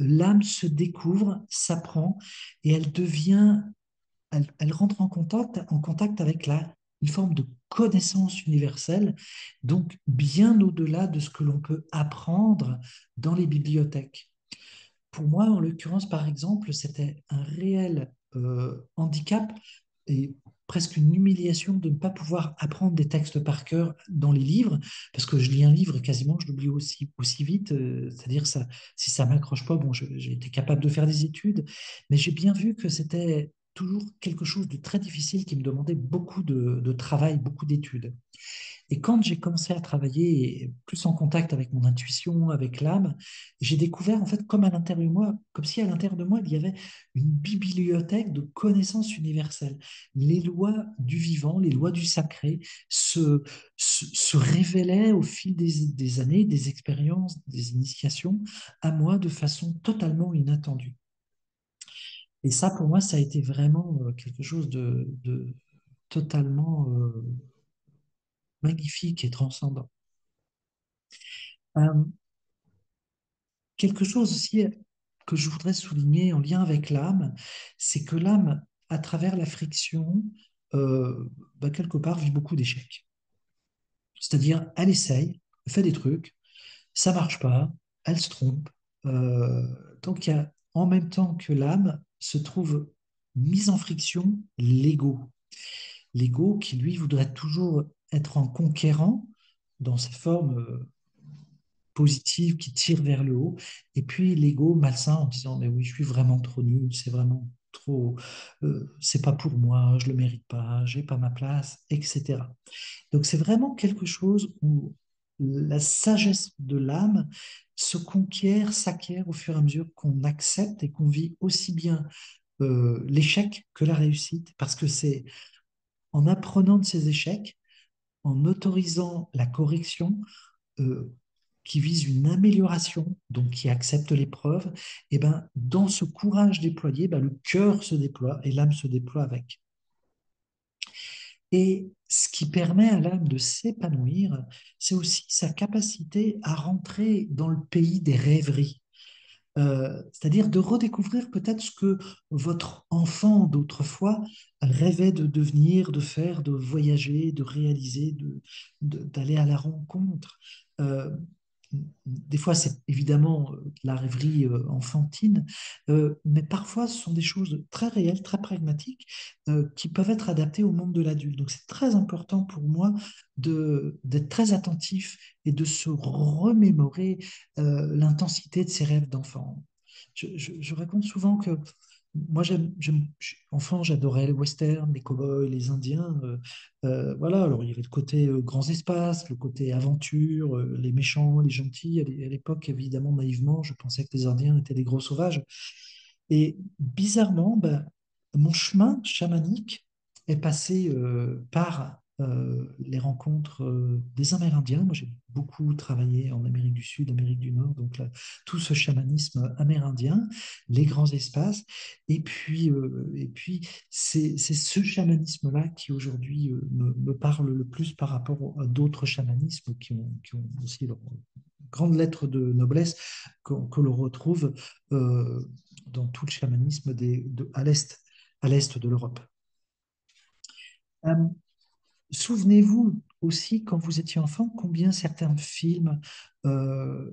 l'âme se découvre, s'apprend et elle rentre en contact avec une forme de connaissance universelle, donc bien au-delà de ce que l'on peut apprendre dans les bibliothèques. Pour moi, en l'occurrence, par exemple, c'était un réel handicap et presque une humiliation de ne pas pouvoir apprendre des textes par cœur dans les livres, parce que je lis un livre et quasiment je l'oublie aussi vite, c'est-à-dire ça, si ça m'accroche pas, bon, j'ai été capable de faire des études, mais j'ai bien vu que c'était toujours quelque chose de très difficile qui me demandait beaucoup de travail, beaucoup d'études. Et quand j'ai commencé à travailler plus en contact avec mon intuition, avec l'âme, j'ai découvert en fait comme à l'intérieur de moi, comme si à l'intérieur de moi il y avait une bibliothèque de connaissances universelles. Les lois du vivant, les lois du sacré se révélaient au fil des années, des expériences, des initiations à moi de façon totalement inattendue. Et ça, pour moi, ça a été vraiment quelque chose de totalement magnifique et transcendant. Euh, Quelque chose aussi que je voudrais souligner en lien avec l'âme, c'est que l'âme, à travers la friction, quelque part, vit beaucoup d'échecs. C'est-à-dire, elle essaye, elle fait des trucs, ça marche pas, elle se trompe. Euh, donc, il y a, en même temps que l'âme se trouve mise en friction, l'ego. L'ego qui, lui, voudrait toujours être en conquérant dans sa forme positive qui tire vers le haut, et puis l'ego malsain en disant mais oui, je suis vraiment trop nul, c'est vraiment trop, c'est pas pour moi, je le mérite pas, j'ai pas ma place, etc. Donc c'est vraiment quelque chose où la sagesse de l'âme se conquiert, s'acquiert au fur et à mesure qu'on accepte et qu'on vit aussi bien l'échec que la réussite, parce que c'est en apprenant de ces échecs, en autorisant la correction, euh, qui vise une amélioration, donc qui accepte l'épreuve, et ben, dans ce courage déployé, ben, le cœur se déploie et l'âme se déploie avec. Et ce qui permet à l'âme de s'épanouir, c'est aussi sa capacité à rentrer dans le pays des rêveries. C'est-à-dire de redécouvrir peut-être ce que votre enfant d'autrefois rêvait de devenir, de faire, de voyager, de réaliser, d'aller à la rencontre. Euh, des fois, c'est évidemment la rêverie enfantine, mais parfois, ce sont des choses très réelles, très pragmatiques, qui peuvent être adaptées au monde de l'adulte. Donc, c'est très important pour moi d'être très attentif et de se remémorer l'intensité de ces rêves d'enfant. Je raconte souvent que moi, enfant, j'adorais les westerns, les cow-boys, les Indiens. Voilà, alors il y avait le côté grands espaces, le côté aventure, les méchants, les gentils. À l'époque, évidemment, naïvement, je pensais que les Indiens étaient des gros sauvages. Et bizarrement, ben, mon chemin chamanique est passé par les rencontres des Amérindiens. Moi, j'ai beaucoup travaillé en Amérique du Sud, Amérique du Nord, donc là, tout ce chamanisme amérindien, les grands espaces. Et puis c'est ce chamanisme-là qui aujourd'hui me parle le plus par rapport à d'autres chamanismes qui ont aussi leur grande lettre de noblesse que l'on retrouve euh, dans tout le chamanisme à l'est de l'Europe. Euh, Souvenez-vous aussi, quand vous étiez enfant, combien certains films euh,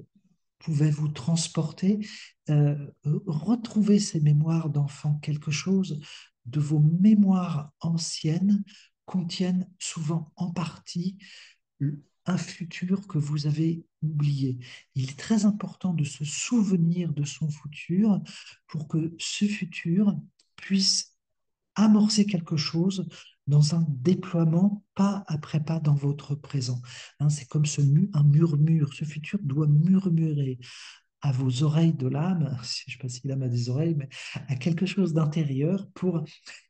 pouvaient vous transporter, retrouver ces mémoires d'enfant, quelque chose de vos mémoires anciennes contiennent souvent en partie un futur que vous avez oublié. Il est très important de se souvenir de son futur pour que ce futur puisse amorcer quelque chose dans un déploiement pas après pas dans votre présent. Hein, c'est comme un murmure. Ce futur doit murmurer à vos oreilles de l'âme, je ne sais pas si l'âme a des oreilles, mais à quelque chose d'intérieur pour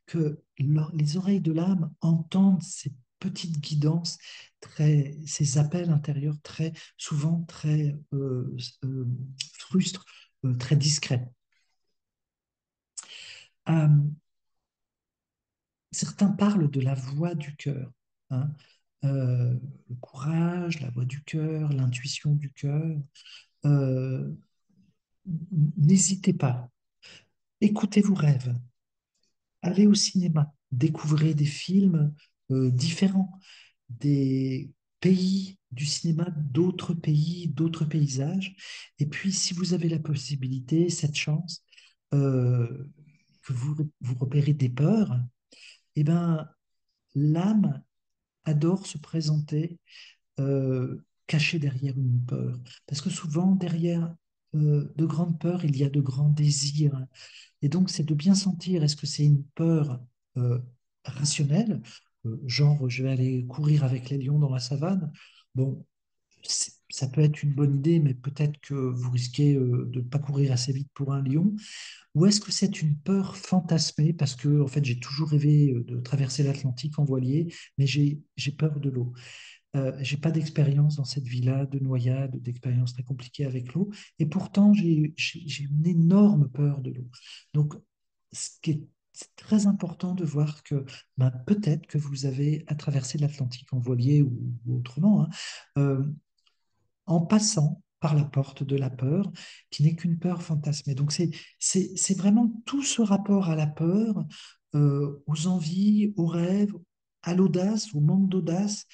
que les oreilles de l'âme entendent ces petites guidances, ces appels intérieurs très souvent très euh, frustres, très discrets. Euh, Certains parlent de la voix du cœur, hein. Le courage, la voix du cœur, l'intuition du cœur. Euh, N'hésitez pas, écoutez vos rêves, allez au cinéma, découvrez des films différents, des pays du cinéma, d'autres pays, d'autres paysages. Et puis, si vous avez la possibilité, cette chance, euh, que vous repérez des peurs, eh ben, l'âme adore se présenter cachée derrière une peur. Parce que souvent, derrière de grandes peurs, il y a de grands désirs. Et donc, c'est de bien sentir, est-ce que c'est une peur euh, rationnelle, genre je vais aller courir avec les lions dans la savane? Bon, ça peut être une bonne idée, mais peut-être que vous risquez de ne pas courir assez vite pour un lion. Ou est-ce que c'est une peur fantasmée parce que en fait j'ai toujours rêvé de traverser l'Atlantique en voilier, mais j'ai peur de l'eau. J'ai pas d'expérience dans cette vie-là, de noyade, d'expérience très compliquée avec l'eau, et pourtant j'ai une énorme peur de l'eau. Donc, c'est très important de voir que ben, peut-être que vous avez à traverser l'Atlantique en voilier ou autrement, hein, euh, en passant par la porte de la peur, qui n'est qu'une peur fantasmée. Donc c'est vraiment tout ce rapport à la peur, aux envies, aux rêves, à l'audace, au manque d'audace.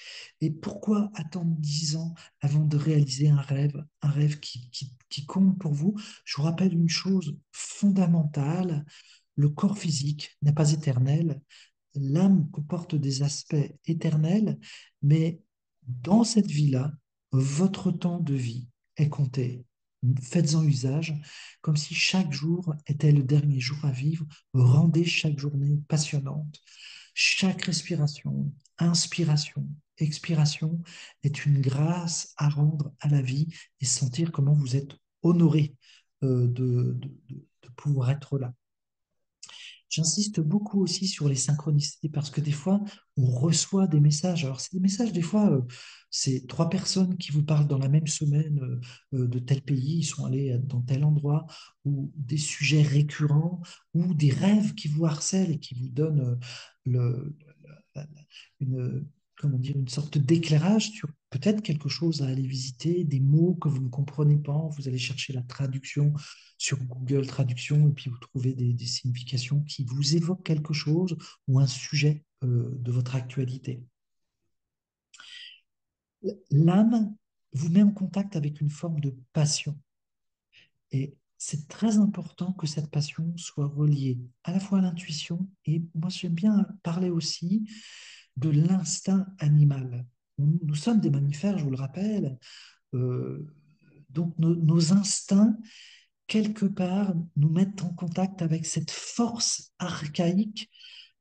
Et pourquoi attendre 10 ans avant de réaliser un rêve qui compte pour vous? Je vous rappelle une chose fondamentale, le corps physique n'est pas éternel, l'âme comporte des aspects éternels, mais dans cette vie-là, votre temps de vie est compté. Faites-en usage, comme si chaque jour était le dernier jour à vivre. Rendez chaque journée passionnante. Chaque respiration, inspiration, expiration est une grâce à rendre à la vie et sentir comment vous êtes honoré de pouvoir être là. J'insiste beaucoup aussi sur les synchronicités parce que des fois, on reçoit des messages. Alors, c'est des messages, des fois, c'est trois personnes qui vous parlent dans la même semaine de tel pays, ils sont allés dans tel endroit, ou des sujets récurrents, ou des rêves qui vous harcèlent et qui vous donnent le, une, comment dire, une sorte d'éclairage sur peut-être quelque chose à aller visiter, des mots que vous ne comprenez pas. Vous allez chercher la traduction sur Google Traduction et puis vous trouvez des significations qui vous évoquent quelque chose ou un sujet de votre actualité. L'âme vous met en contact avec une forme de passion et c'est très important que cette passion soit reliée à la fois à l'intuition et moi j'aime bien parler aussi de l'instinct animal. Nous sommes des mammifères, je vous le rappelle, euh, donc nos instincts quelque part, nous mettent en contact avec cette force archaïque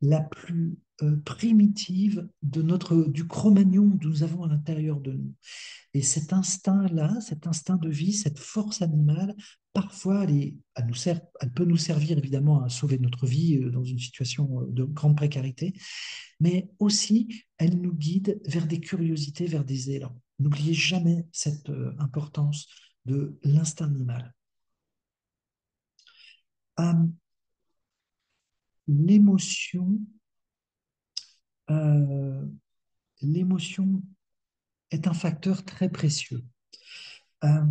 la plus primitive du Cro-Magnon que nous avons à l'intérieur de nous. Et cet instinct-là, cet instinct de vie, cette force animale, parfois, elle peut nous servir évidemment à sauver notre vie dans une situation de grande précarité, mais aussi elle nous guide vers des curiosités, vers des élans. N'oubliez jamais cette importance de l'instinct animal. Euh, l'émotion, euh, l'émotion est un facteur très précieux. Euh,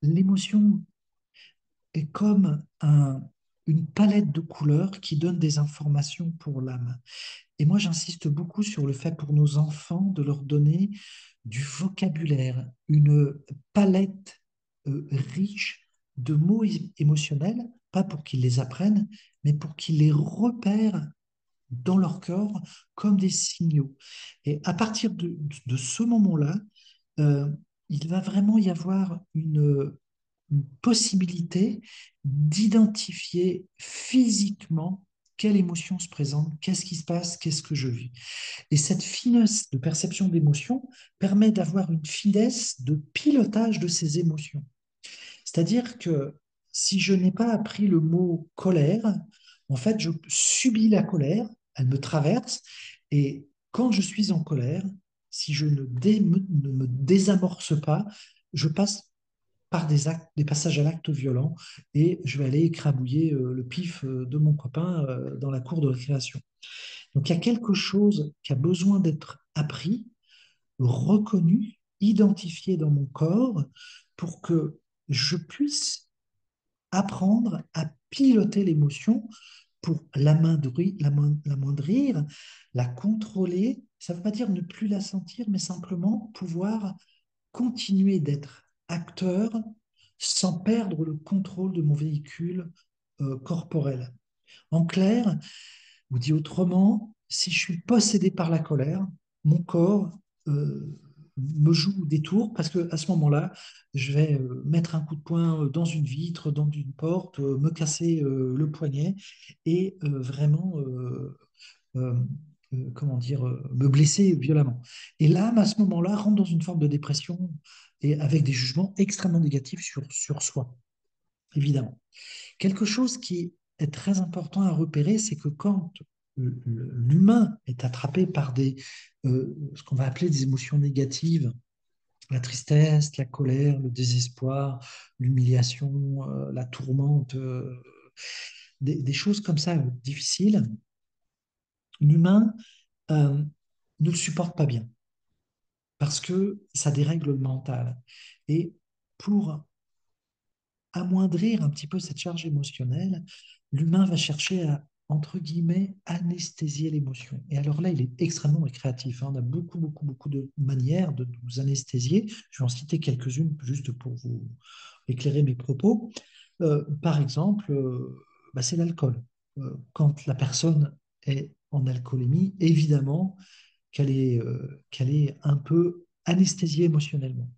l'émotion est comme une palette de couleurs qui donne des informations pour l'âme. Et moi, j'insiste beaucoup sur le fait pour nos enfants de leur donner du vocabulaire, une palette riche de mots émotionnels, pas pour qu'ils les apprennent, mais pour qu'ils les repèrent dans leur corps comme des signaux. Et à partir de ce moment-là, euh, il va vraiment y avoir une possibilité d'identifier physiquement quelle émotion se présente, qu'est-ce qui se passe, qu'est-ce que je vis. Et cette finesse de perception d'émotion permet d'avoir une finesse de pilotage de ces émotions. C'est-à-dire que si je n'ai pas appris le mot colère, en fait, je subis la colère, elle me traverse, et quand je suis en colère, si je ne me désamorce pas, je passe par des passages à l'acte violent et je vais aller écrabouiller le pif de mon copain dans la cour de récréation. Donc il y a quelque chose qui a besoin d'être appris, reconnu, identifié dans mon corps pour que je puisse apprendre à piloter l'émotion pour l'amoindrir, la contrôler. Ça ne veut pas dire ne plus la sentir, mais simplement pouvoir continuer d'être acteur sans perdre le contrôle de mon véhicule corporel. En clair, ou dit autrement, si je suis possédé par la colère, mon corps me joue des tours parce que à ce moment-là, je vais mettre un coup de poing dans une vitre, dans une porte, me casser le poignet et vraiment euh, comment dire, me blesser violemment. Et l'âme, à ce moment-là, rentre dans une forme de dépression et avec des jugements extrêmement négatifs sur soi, évidemment. Quelque chose qui est très important à repérer, c'est que quand l'humain est attrapé par ce qu'on va appeler des émotions négatives, la tristesse, la colère, le désespoir, l'humiliation, la tourmente, des choses comme ça difficiles, l'humain ne le supporte pas bien parce que ça dérègle le mental. Et pour amoindrir un petit peu cette charge émotionnelle, l'humain va chercher à, entre guillemets, anesthésier l'émotion. Et alors là, il est extrêmement créatif, hein. On a beaucoup, beaucoup, beaucoup de manières de nous anesthésier. Je vais en citer quelques-unes juste pour vous éclairer mes propos. Par exemple, bah, c'est l'alcool. Quand la personne est en alcoolémie, évidemment qu'elle est un peu anesthésiée émotionnellement.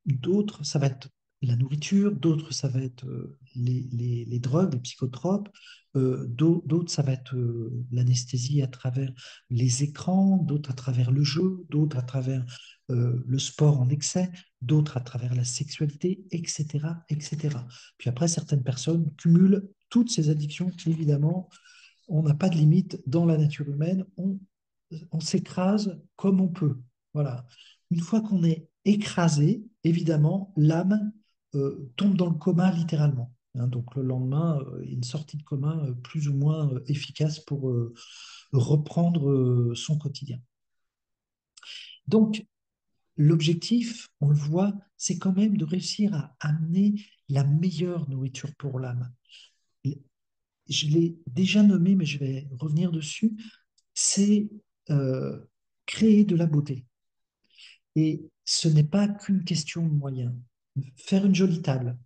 D'autres, ça va être la nourriture, d'autres, ça va être les drogues, les psychotropes, d'autres, ça va être l'anesthésie à travers les écrans, d'autres à travers le jeu, d'autres à travers le sport en excès, d'autres à travers la sexualité, etc., etc. Puis après, certaines personnes cumulent toutes ces addictions. Évidemment, on n'a pas de limite dans la nature humaine, on s'écrase comme on peut. Voilà. Une fois qu'on est écrasé, évidemment, l'âme tombe dans le coma littéralement. Hein. Donc le lendemain, une sortie de coma plus ou moins efficace pour reprendre son quotidien. Donc l'objectif, on le voit, c'est quand même de réussir à amener la meilleure nourriture pour l'âme. Je l'ai déjà nommé, mais je vais revenir dessus, c'est euh, créer de la beauté. Et ce n'est pas qu'une question de moyens. Faire une jolie table,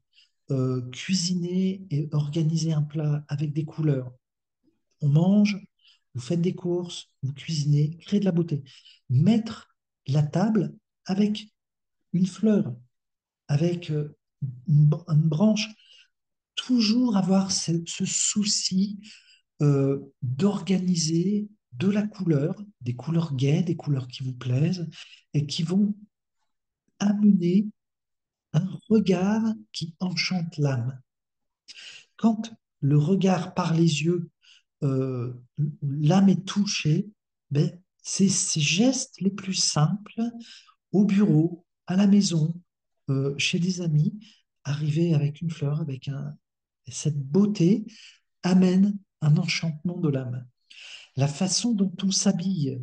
cuisiner et organiser un plat avec des couleurs. On mange, vous faites des courses, vous cuisinez, créer de la beauté. Mettre la table avec une fleur, avec une branche, toujours avoir ce souci d'organiser de la couleur, des couleurs gaies, des couleurs qui vous plaisent et qui vont amener un regard qui enchante l'âme. Quand le regard par les yeux, euh, l'âme est touchée, ben, c'est ces gestes les plus simples au bureau, à la maison, chez des amis, arriver avec une fleur, avec cette beauté amène un enchantement de l'âme. La façon dont on s'habille,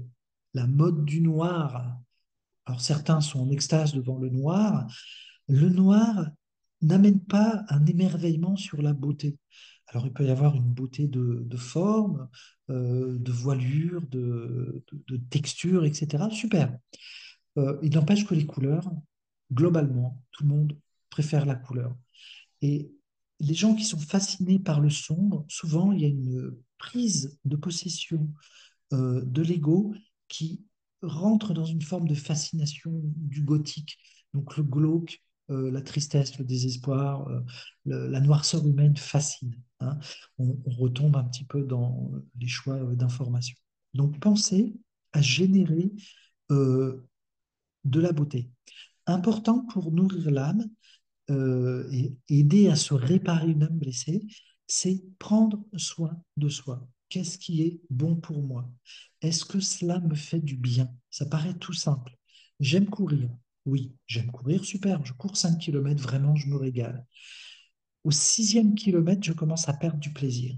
la mode du noir, alors certains sont en extase devant le noir n'amène pas un émerveillement sur la beauté. Alors il peut y avoir une beauté de forme, de voilure, de texture, etc. Super. Il n'empêche que les couleurs, globalement, tout le monde préfère la couleur. Et les gens qui sont fascinés par le sombre, souvent il y a une prise de possession de l'ego qui rentre dans une forme de fascination du gothique. Donc le glauque, la tristesse, le désespoir, la noirceur humaine fascine, hein. On retombe un petit peu dans les choix d'information. Donc pensez à générer euh, de la beauté. Important pour nourrir l'âme, et aider à se réparer une âme blessée, c'est prendre soin de soi. Qu'est-ce qui est bon pour moi? Est-ce que cela me fait du bien? Ça paraît tout simple. J'aime courir. Oui, j'aime courir, super. Je cours 5 kilomètres, vraiment, je me régale. Au sixième kilomètre, je commence à perdre du plaisir.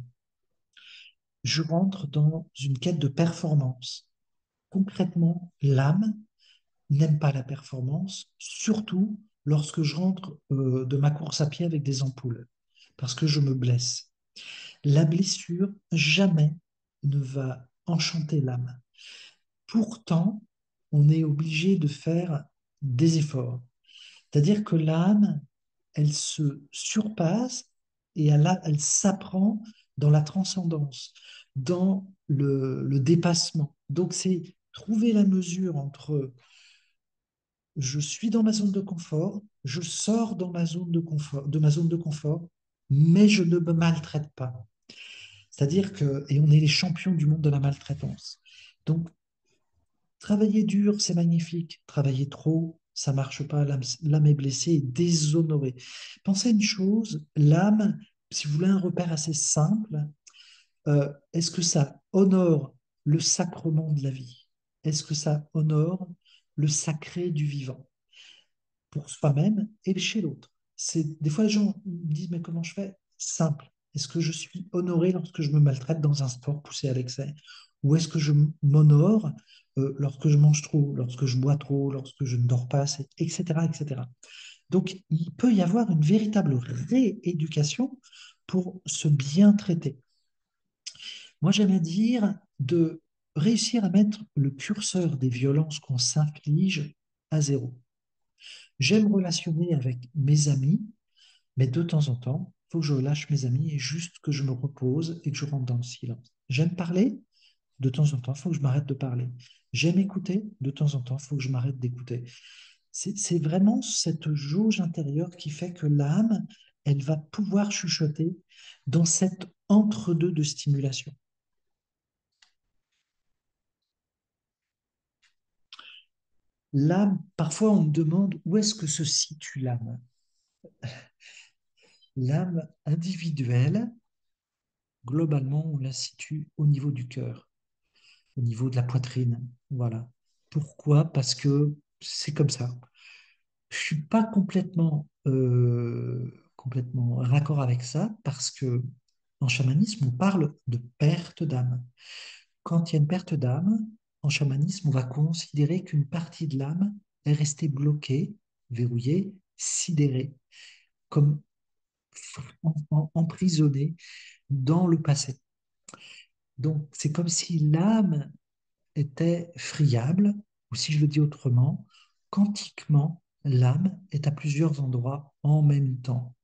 Je rentre dans une quête de performance. Concrètement, l'âme n'aime pas la performance, surtout lorsque je rentre de ma course à pied avec des ampoules, parce que je me blesse. La blessure jamais ne va enchanter l'âme. Pourtant, on est obligé de faire des efforts. C'est-à-dire que l'âme, elle se surpasse et elle s'apprend dans la transcendance, dans le dépassement. Donc c'est trouver la mesure entre je suis dans ma zone de confort, je sors dans ma zone de confort, de ma zone de confort, mais je ne me maltraite pas. C'est-à-dire que, et on est les champions du monde de la maltraitance. Donc, travailler dur, c'est magnifique. Travailler trop, ça marche pas. L'âme est blessée et déshonorée. Pensez à une chose, l'âme, si vous voulez un repère assez simple, est-ce que ça honore le sacrement de la vie? Est-ce que ça honore le sacré du vivant? Pour soi-même et chez l'autre. Des fois, les gens me disent, mais comment je fais? Simple. Est-ce que je suis honoré lorsque je me maltraite dans un sport poussé à l'excès? Ou est-ce que je m'honore lorsque je mange trop, lorsque je bois trop, lorsque je ne dors pas assez, etc., etc. Donc, il peut y avoir une véritable rééducation pour se bien traiter. Moi, j'aime dire de réussir à mettre le curseur des violences qu'on s'inflige à zéro. J'aime relationner avec mes amis, mais de temps en temps, il faut que je lâche mes amis et juste que je me repose et que je rentre dans le silence. J'aime parler, de temps en temps, il faut que je m'arrête de parler. J'aime écouter, de temps en temps, il faut que je m'arrête d'écouter. C'est vraiment cette jauge intérieure qui fait que l'âme, elle va pouvoir chuchoter dans cet entre-deux de stimulation. L'âme, parfois on me demande où est-ce que se situe l'âme. L'âme individuelle, globalement, on la situe au niveau du cœur, au niveau de la poitrine. Voilà. Pourquoi? Parce que c'est comme ça. Je suis pas complètement raccord avec ça parce que en chamanisme, on parle de perte d'âme. Quand il y a une perte d'âme, en chamanisme, on va considérer qu'une partie de l'âme est restée bloquée, verrouillée, sidérée, comme emprisonnée dans le passé. Donc, c'est comme si l'âme était friable, ou si je le dis autrement, quantiquement, l'âme est à plusieurs endroits en même temps.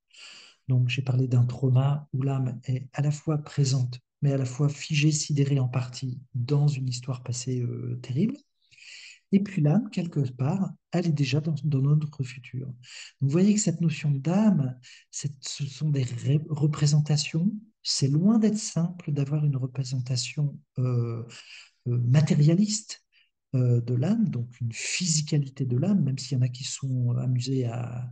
Donc, j'ai parlé d'un trauma où l'âme est à la fois présente, mais à la fois figée, sidérée en partie dans une histoire passée terrible. Et puis l'âme, quelque part, elle est déjà dans notre futur. Donc, vous voyez que cette notion d'âme, ce sont des représentations. C'est loin d'être simple d'avoir une représentation matérialiste de l'âme, donc une physicalité de l'âme, même s'il y en a qui sont amusés à,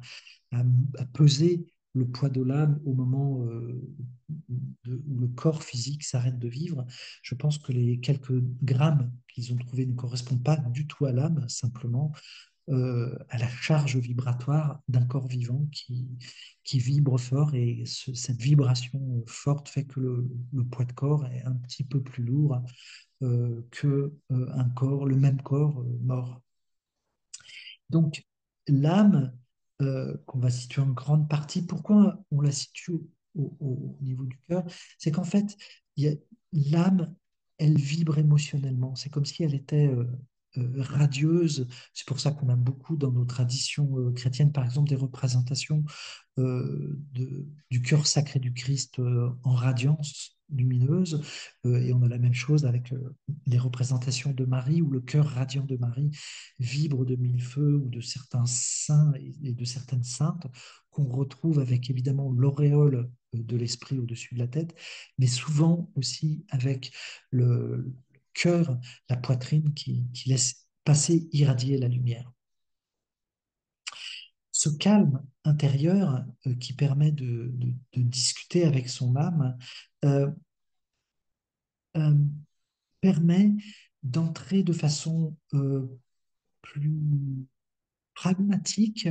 à peser le poids de l'âme au moment où le corps physique s'arrête de vivre. Je pense que les quelques grammes qu'ils ont trouvés ne correspondent pas du tout à l'âme, simplement à la charge vibratoire d'un corps vivant qui vibre fort et cette vibration forte fait que le poids de corps est un petit peu plus lourd que un corps, le même corps mort. Donc, l'âme, qu'on va situer en grande partie, pourquoi on la situe au niveau du cœur? C'est qu'en fait, l'âme, elle vibre émotionnellement. C'est comme si elle était radieuse. C'est pour ça qu'on a beaucoup dans nos traditions chrétiennes, par exemple, des représentations du cœur sacré du Christ en radiance lumineuse. Et on a la même chose avec les représentations de Marie, où le cœur radiant de Marie vibre de mille feux, ou de certains saints et de certaines saintes, qu'on retrouve avec évidemment l'auréole de l'esprit au-dessus de la tête, mais souvent aussi avec le cœur, la poitrine qui laisse passer, irradier la lumière. Ce calme intérieur qui permet de discuter avec son âme euh, euh, permet d'entrer de façon plus pragmatique,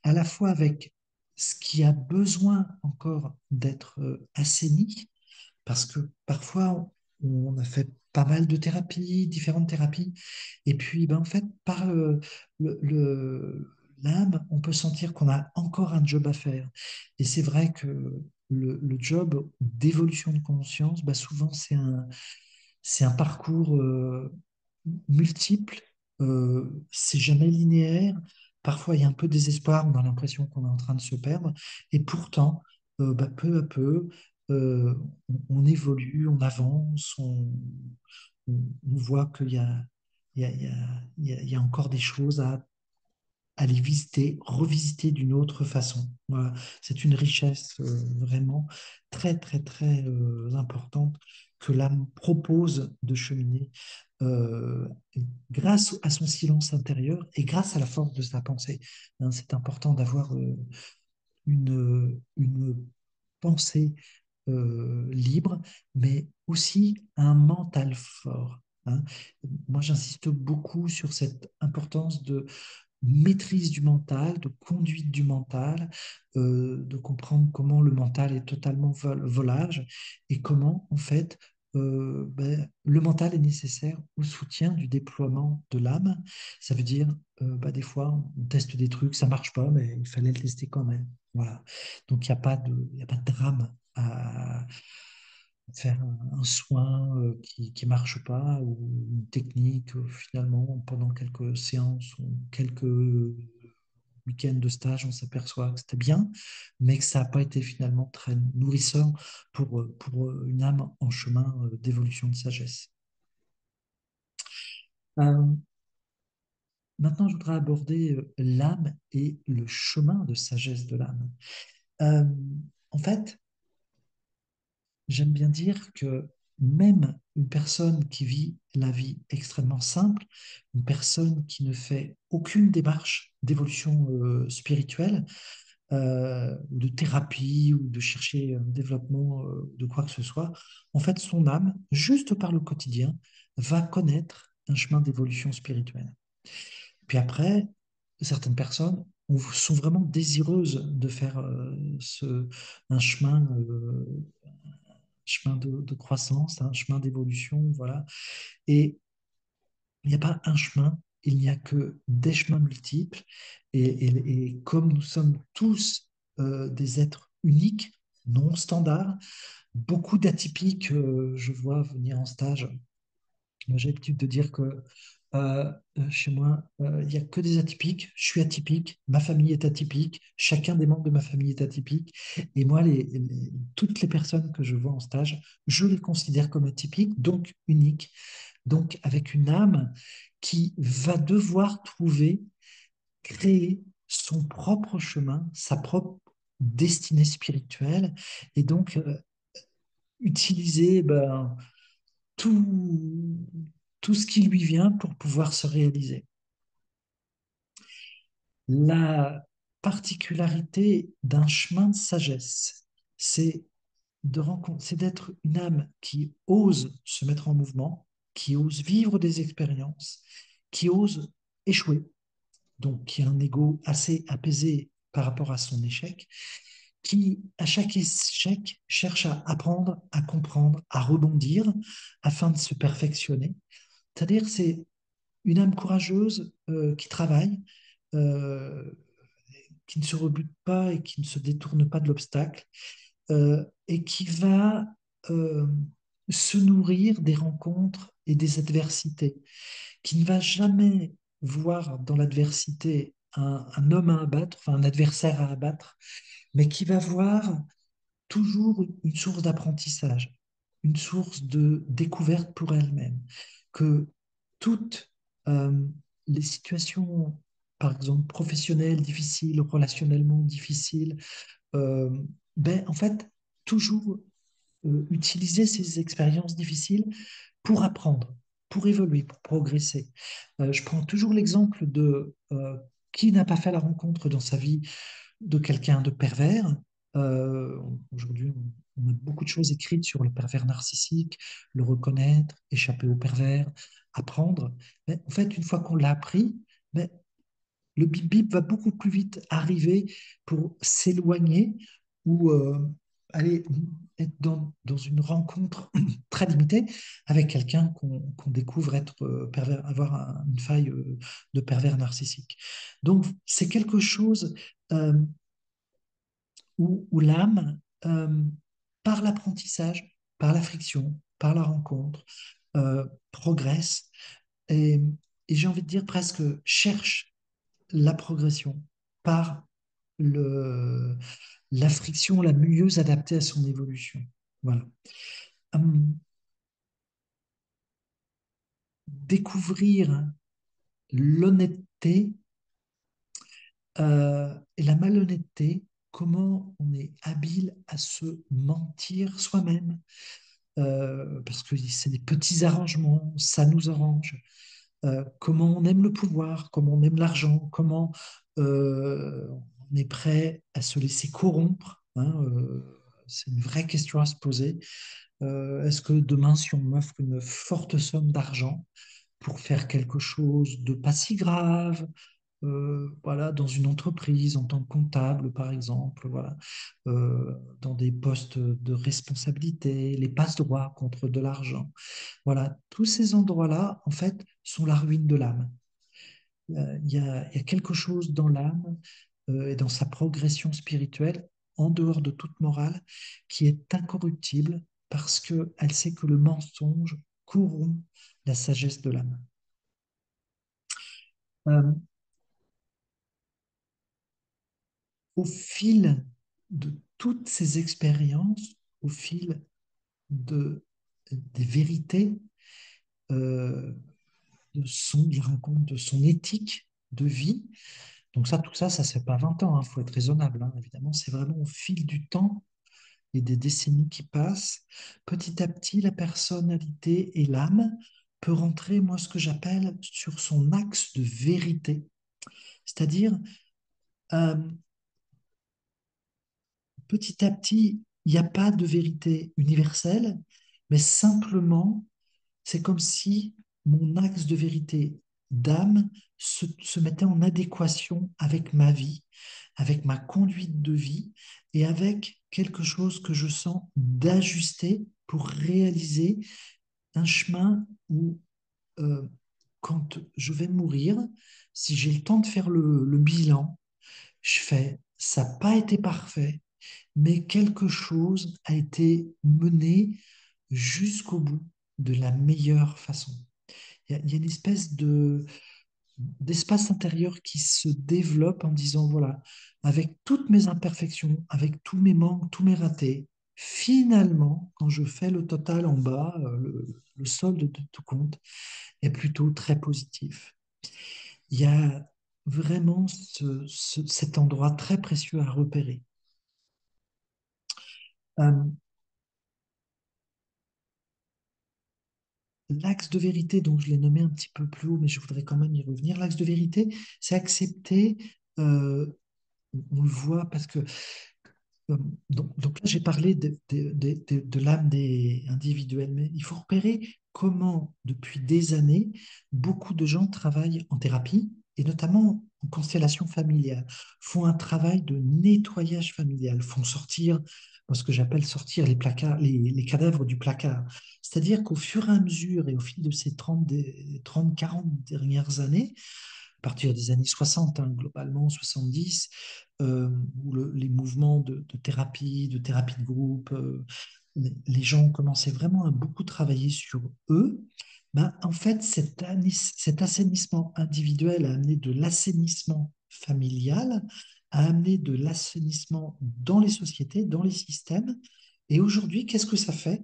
à la fois avec ce qui a besoin encore d'être assaini, parce que parfois on a fait pas mal de thérapies, différentes thérapies, et puis ben, en fait, par l'âme, on peut sentir qu'on a encore un job à faire. Et c'est vrai que le job d'évolution de conscience, ben, souvent c'est un parcours multiple, c'est jamais linéaire. Parfois, il y a un peu de désespoir, on a l'impression qu'on est en train de se perdre. Et pourtant, bah, peu à peu, on évolue, on avance, on voit qu'il y a, il y a, il y a, il y a encore des choses à aller visiter, revisiter d'une autre façon. Voilà. C'est une richesse vraiment très, très, très importante que l'âme propose de cheminer euh, grâce à son silence intérieur et grâce à la force de sa pensée. Hein, c'est important d'avoir une pensée libre, mais aussi un mental fort. Hein. Moi, j'insiste beaucoup sur cette importance de maîtrise du mental, de conduite du mental, de comprendre comment le mental est totalement volage et comment, en fait, le mental est nécessaire au soutien du déploiement de l'âme. Ça veut dire, des fois, on teste des trucs, ça marche pas, mais il fallait le tester quand même. Voilà. Donc, il y a pas de drame à faire un soin qui marche pas ou une technique finalement pendant quelques séances ou quelques week-ends de stage, on s'aperçoit que c'était bien, mais que ça n'a pas été finalement très nourrissant pour une âme en chemin d'évolution de sagesse. Euh, Maintenant, je voudrais aborder l'âme et le chemin de sagesse de l'âme. Euh, En fait, j'aime bien dire que même une personne qui vit la vie extrêmement simple, une personne qui ne fait aucune démarche d'évolution spirituelle, de thérapie ou de chercher un développement de quoi que ce soit, en fait, son âme, juste par le quotidien, va connaître un chemin d'évolution spirituelle. Puis après, certaines personnes sont vraiment désireuses de faire un chemin de croissance, un chemin d'évolution, voilà. Et il n'y a pas un chemin, il n'y a que des chemins multiples. Et comme nous sommes tous des êtres uniques, non standards, beaucoup d'atypiques, je vois venir en stage. Moi, j'ai l'habitude de dire que chez moi, il n'y a que des atypiques. Je suis atypique, ma famille est atypique, chacun des membres de ma famille est atypique. Et moi, toutes les personnes que je vois en stage, je les considère comme atypiques, donc uniques. donc avec une âme qui va devoir trouver, créer son propre chemin, sa propre destinée spirituelle, et donc utiliser tout, tout ce qui lui vient pour pouvoir se réaliser. La particularité d'un chemin de sagesse, c'est c'est d'être une âme qui ose se mettre en mouvement, qui ose vivre des expériences, qui ose échouer, donc qui a un ego assez apaisé par rapport à son échec, qui, à chaque échec, cherche à apprendre, à comprendre, à rebondir afin de se perfectionner. C'est-à-dire, c'est une âme courageuse qui travaille, euh, qui ne se rebute pas et qui ne se détourne pas de l'obstacle, et qui va euh, se nourrir des rencontres et des adversités, qui ne va jamais voir dans l'adversité un homme à abattre, enfin un adversaire à abattre, mais qui va voir toujours une source d'apprentissage, une source de découverte pour elle-même, que toutes les situations, par exemple professionnelles difficiles, relationnellement difficiles, euh, en fait, toujours utiliser ces expériences difficiles pour apprendre, pour évoluer, pour progresser. Je prends toujours l'exemple de qui n'a pas fait la rencontre dans sa vie de quelqu'un de pervers. Aujourd'hui, on a beaucoup de choses écrites sur le pervers narcissique, le reconnaître, échapper au pervers, apprendre. Mais en fait, une fois qu'on l'a appris, mais le bip-bip va beaucoup plus vite arriver pour s'éloigner ou aller être dans une rencontre très limitée avec quelqu'un qu'on découvre être pervers, avoir une faille de pervers narcissique. Donc, c'est quelque chose euh, où l'âme, par l'apprentissage, par la friction, par la rencontre, progresse et, et j'ai envie de dire presque cherche la progression par le, la friction la mieux adaptée à son évolution. Voilà. Hum, Découvrir l'honnêteté et la malhonnêteté, comment on est habile à se mentir soi-même, parce que c'est des petits arrangements, ça nous arrange. Comment on aime le pouvoir, comment on aime l'argent, comment on est prêt à se laisser corrompre, hein, c'est une vraie question à se poser. Est-ce que demain, si on m'offre une forte somme d'argent pour faire quelque chose de pas si grave, voilà, dans une entreprise en tant que comptable, par exemple, voilà, dans des postes de responsabilité, les passe-droits contre de l'argent. Voilà, tous ces endroits-là, en fait, sont la ruine de l'âme. Il y a quelque chose dans l'âme et dans sa progression spirituelle, en dehors de toute morale, qui est incorruptible parce qu'elle sait que le mensonge corrompt la sagesse de l'âme. Euh, Au fil de toutes ces expériences, au fil des vérités, euh, de la rencontre de son éthique de vie. Donc ça, tout ça, ça ne se fait pas 20 ans, il faut être raisonnable, hein, évidemment. C'est vraiment au fil du temps et des décennies qui passent, petit à petit, la personnalité et l'âme peut rentrer, moi, ce que j'appelle sur son axe de vérité. C'est-à-dire, euh, petit à petit, il n'y a pas de vérité universelle, mais simplement, c'est comme si mon axe de vérité d'âme se mettait en adéquation avec ma vie, avec ma conduite de vie et avec quelque chose que je sens d'ajusté pour réaliser un chemin où, euh, quand je vais mourir, si j'ai le temps de faire le bilan, je fais, ça n'a pas été parfait, mais quelque chose a été mené jusqu'au bout de la meilleure façon. Il y a une espèce d'espace intérieur qui se développe en disant, voilà, avec toutes mes imperfections, avec tous mes manques, tous mes ratés, Finalement, quand je fais le total en bas, le solde de tout compte est plutôt très positif. Il y a vraiment cet endroit très précieux à repérer. Euh, L'axe de vérité, donc je l'ai nommé un petit peu plus haut, mais je voudrais quand même y revenir. L'axe de vérité, c'est accepter, euh, on le voit parce que Euh, donc là, j'ai parlé de l'âme des individuels, mais il faut repérer comment, depuis des années, beaucoup de gens travaillent en thérapie, et notamment en constellation familiale, font un travail de nettoyage familial, font sortir, moi, ce que j'appelle sortir les placards, les cadavres du placard. C'est-à-dire qu'au fur et à mesure, et au fil de ces 40 dernières années, à partir des années 60, hein, globalement 70, où les mouvements de thérapie de groupe, les gens ont commencé vraiment à beaucoup travailler sur eux. Ben, en fait, cet assainissement individuel a amené de l'assainissement familial, a amené de l'assainissement dans les sociétés, dans les systèmes. Et aujourd'hui, qu'est-ce que ça fait?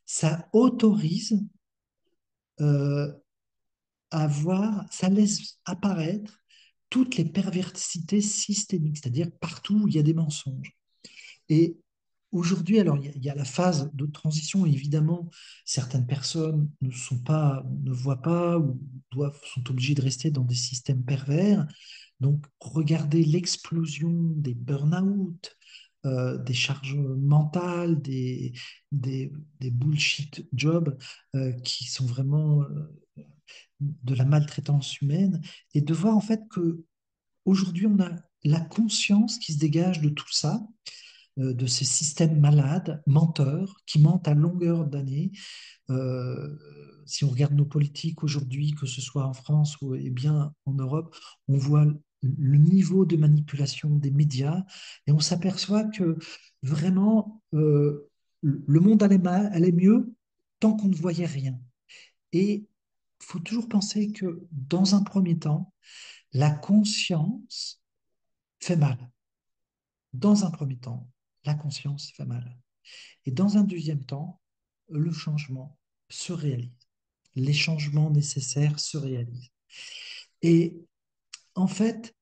Ça autorise euh, à voir, ça laisse apparaître toutes les perversités systémiques, c'est-à-dire partout où il y a des mensonges. Et aujourd'hui, alors il y a la phase de transition, évidemment, certaines personnes ne voient pas ou sont obligées de rester dans des systèmes pervers. Donc, regardez l'explosion des burn-out, des charges mentales, des, des bullshit jobs qui sont vraiment de la maltraitance humaine, et de voir en fait que aujourd'hui on a la conscience qui se dégage de tout ça, de ces systèmes malades, menteurs, qui mentent à longueur d'année. Euh, Si on regarde nos politiques aujourd'hui, que ce soit en France ou et bien en Europe, on voit le niveau de manipulation des médias et on s'aperçoit que vraiment le monde allait mieux tant qu'on ne voyait rien. Et il faut toujours penser que dans un premier temps, la conscience fait mal. Dans un premier temps, la conscience fait mal. Et dans un deuxième temps, le changement se réalise. Les changements nécessaires se réalisent. Et en fait,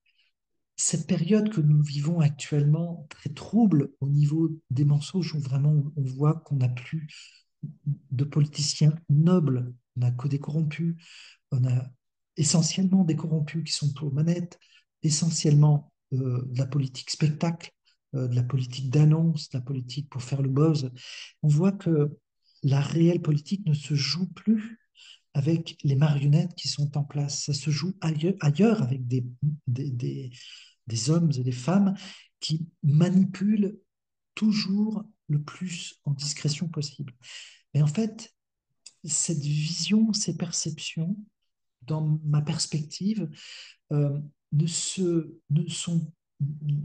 cette période que nous vivons actuellement, très trouble au niveau des mensonges, où vraiment on voit qu'on n'a plus de politiciens nobles, on n'a que des corrompus, on a essentiellement des corrompus qui sont aux manettes, essentiellement de la politique spectacle, de la politique d'annonce, de la politique pour faire le buzz. On voit que la réelle politique ne se joue plus avec les marionnettes qui sont en place. Ça se joue ailleurs avec des hommes et des femmes qui manipulent toujours le plus en discrétion possible. Mais en fait, cette vision, ces perceptions, dans ma perspective, euh, ne sont,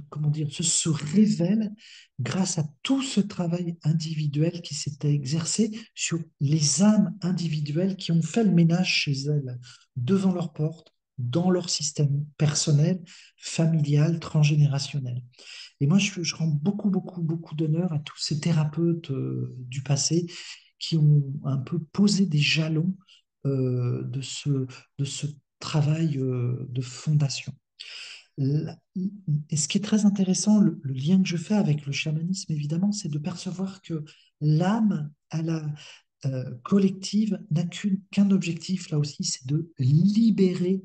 comment dire, se révèlent grâce à tout ce travail individuel qui s'était exercé sur les âmes individuelles qui ont fait le ménage chez elles, devant leur porte, dans leur système personnel, familial, transgénérationnel. Et moi, je rends beaucoup d'honneur à tous ces thérapeutes du passé qui ont un peu posé des jalons de ce travail de fondation. Et ce qui est très intéressant, le lien que je fais avec le chamanisme, évidemment, c'est de percevoir que l'âme à la collective n'a qu'un objectif, là aussi, c'est de libérer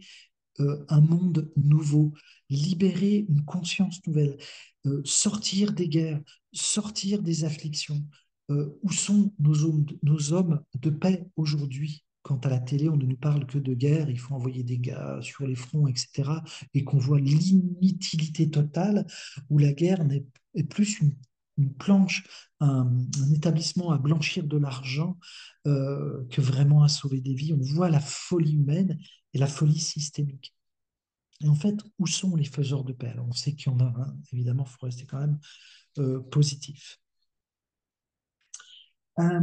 un monde nouveau, libérer une conscience nouvelle, sortir des guerres, sortir des afflictions. Où sont nos hommes de paix aujourd'hui? Quand à la télé, on ne nous parle que de guerre, il faut envoyer des gars sur les fronts, etc., et qu'on voit l'inutilité totale, où la guerre est plus une planche, un établissement à blanchir de l'argent que vraiment à sauver des vies. On voit la folie humaine et la folie systémique. Et en fait, où sont les faiseurs de paix? Alors, on sait qu'il y en a un, évidemment, il faut rester quand même positif. Euh,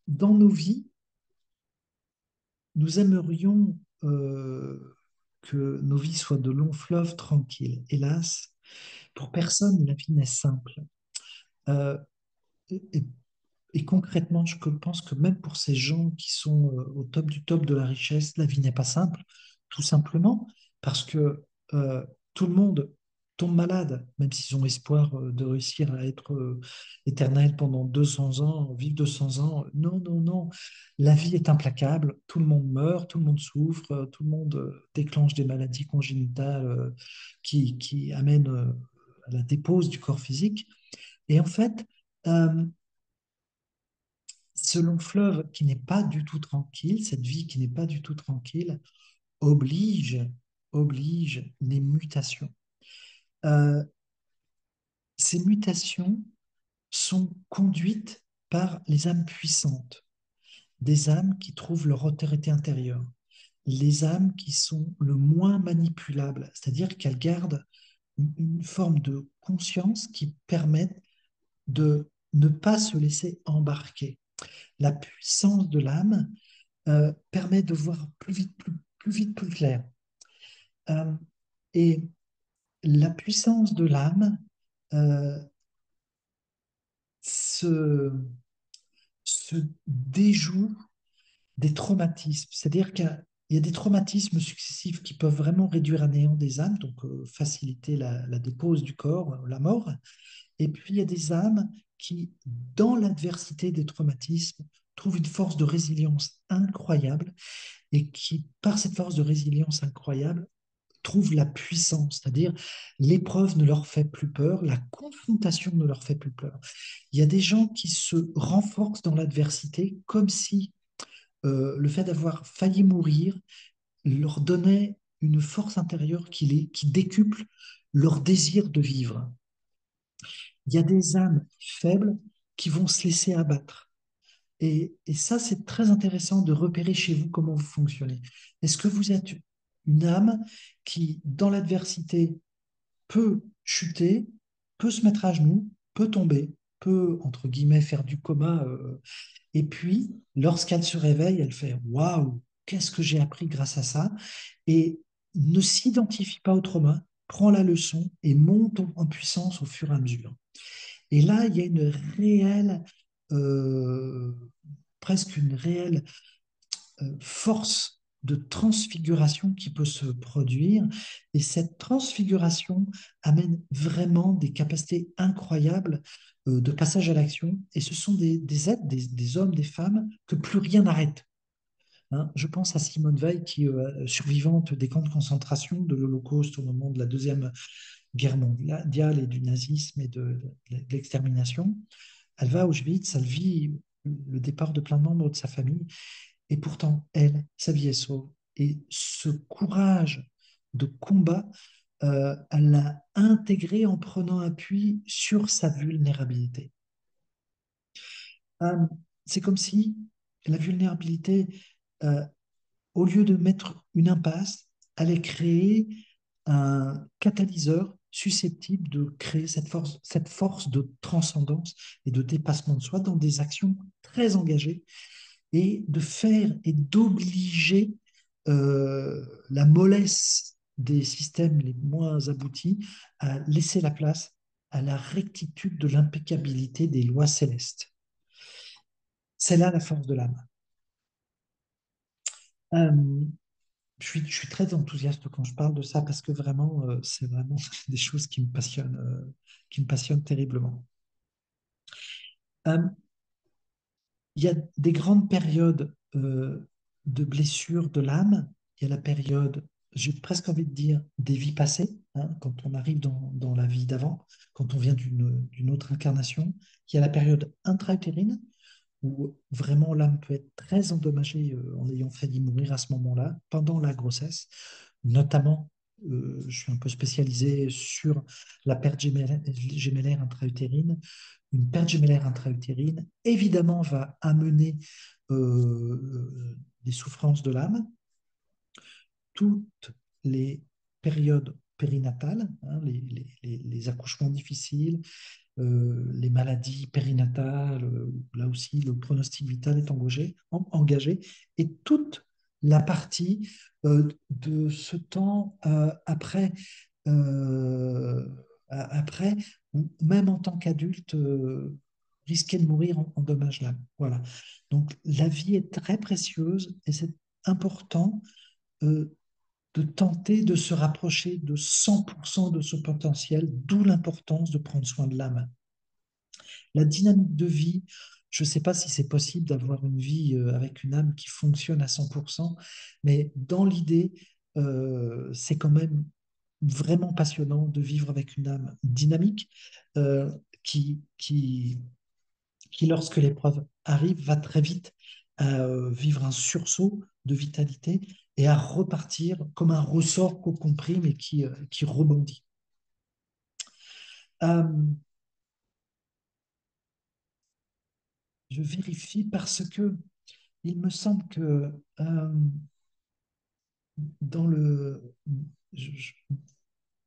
dans nos vies, nous aimerions que nos vies soient de longs fleuves tranquilles. Hélas, pour personne, la vie n'est simple. Euh, et, et concrètement, je pense que même pour ces gens qui sont au top du top de la richesse, la vie n'est pas simple, tout simplement parce que tout le monde tombe malade, même s'ils ont espoir de réussir à être éternel pendant 200 ans, vivre 200 ans. Non, non, non. La vie est implacable, tout le monde meurt, tout le monde souffre, tout le monde déclenche des maladies congénitales qui amènent à la dépose du corps physique. Et en fait, euh, ce long fleuve qui n'est pas du tout tranquille, cette vie qui n'est pas du tout tranquille, oblige, oblige les mutations. Euh, Ces mutations sont conduites par les âmes puissantes, des âmes qui trouvent leur autorité intérieure, les âmes qui sont le moins manipulables, c'est-à-dire qu'elles gardent une forme de conscience qui permet de ne pas se laisser embarquer. La puissance de l'âme permet de voir plus vite, plus vite, plus clair. Euh, et la puissance de l'âme euh, se, se déjoue des traumatismes. C'est-à-dire qu'il y a des traumatismes successifs qui peuvent vraiment réduire à néant des âmes, donc faciliter la dépose du corps, la mort. Et puis il y a des âmes qui, dans l'adversité des traumatismes, trouvent une force de résilience incroyable et qui, par cette force de résilience incroyable, trouvent la puissance, c'est-à-dire l'épreuve ne leur fait plus peur, la confrontation ne leur fait plus peur. Il y a des gens qui se renforcent dans l'adversité comme si le fait d'avoir failli mourir leur donnait une force intérieure qui décuple leur désir de vivre. Il y a des âmes faibles qui vont se laisser abattre. Et ça, c'est très intéressant de repérer chez vous comment vous fonctionnez. Est-ce que vous êtes une âme qui, dans l'adversité, peut chuter, peut se mettre à genoux, peut tomber, peut, entre guillemets, faire du coma, et puis, lorsqu'elle se réveille, elle fait waouh, qu'est-ce que j'ai appris grâce à ça? Et ne s'identifie pas au trauma, prend la leçon et monte en puissance au fur et à mesure. Et là, il y a une réelle, euh, presque une réelle force de transfiguration qui peut se produire. Et cette transfiguration amène vraiment des capacités incroyables de passage à l'action. Et ce sont des êtres, des hommes, des femmes, que plus rien n'arrête. Hein. Je pense à Simone Veil, qui survivante des camps de concentration de l'Holocauste au moment de la Deuxième Guerre mondiale et du nazisme et de l'extermination. Elle va à Auschwitz, elle vit le départ de plein de membres de sa famille, et pourtant, elle, sa vie est sauve. Et ce courage de combat, elle l'a intégré en prenant appui sur sa vulnérabilité. Euh, c'est comme si la vulnérabilité, euh, au lieu de mettre une impasse, allait créer un catalyseur susceptible de créer cette force de transcendance et de dépassement de soi dans des actions très engagées et de faire et d'obliger la mollesse des systèmes les moins aboutis à laisser la place à la rectitude de l'impeccabilité des lois célestes. C'est là la force de l'âme. Euh, je suis très enthousiaste quand je parle de ça parce que vraiment, c'est vraiment des choses qui me passionnent terriblement. Euh, il y a des grandes périodes de blessures de l'âme. Il y a la période, j'ai presque envie de dire, des vies passées, hein, quand on arrive dans la vie d'avant, quand on vient d'une autre incarnation. Il y a la période intra-utérine, où vraiment l'âme peut être très endommagée en ayant failli mourir à ce moment-là, pendant la grossesse. Notamment, je suis un peu spécialisé sur la perte gémellaire intra-utérine. Une perte gémellaire intra-utérine, évidemment, va amener des souffrances de l'âme. Toutes les périodes périnatales, hein, les accouchements difficiles, les maladies périnatales, là aussi le pronostic vital est engagé, et toute la partie de ce temps après, euh, après, ou même en tant qu'adulte, risquer de mourir en dommage l'âme. Voilà. Donc la vie est très précieuse et c'est important euh, de tenter de se rapprocher de 100% de ce potentiel, d'où l'importance de prendre soin de l'âme. La dynamique de vie, je ne sais pas si c'est possible d'avoir une vie avec une âme qui fonctionne à 100%, mais dans l'idée, c'est quand même vraiment passionnant de vivre avec une âme dynamique euh, qui, qui, qui, lorsque l'épreuve arrive, va très vite à vivre un sursaut de vitalité et à repartir comme un ressort qu'on comprime et qui rebondit. Euh, je vérifie parce que il me semble que dans le... je-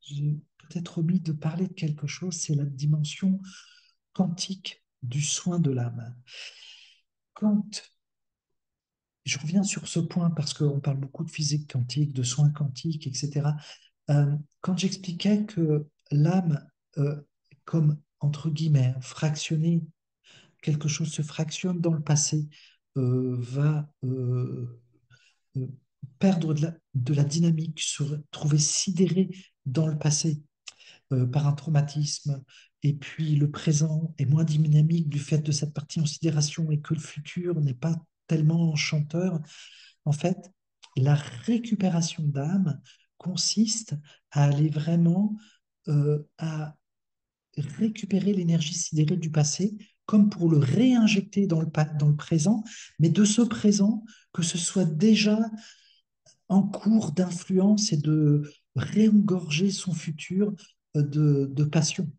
j'ai peut-être omis de parler de quelque chose, c'est la dimension quantique du soin de l'âme. Quand je reviens sur ce point parce qu'on parle beaucoup de physique quantique, de soins quantiques, etc. Quand j'expliquais que l'âme, comme entre guillemets, fractionner, quelque chose se fractionne dans le passé, va euh, perdre de la dynamique, se retrouver sidéré dans le passé par un traumatisme, et puis le présent est moins dynamique du fait de cette partie en sidération et que le futur n'est pas tellement enchanteur. En fait, la récupération d'âme consiste à aller vraiment à récupérer l'énergie sidérée du passé comme pour le réinjecter dans le présent, mais de ce présent, que ce soit déjà en cours d'influence et de réengorger son futur de passion.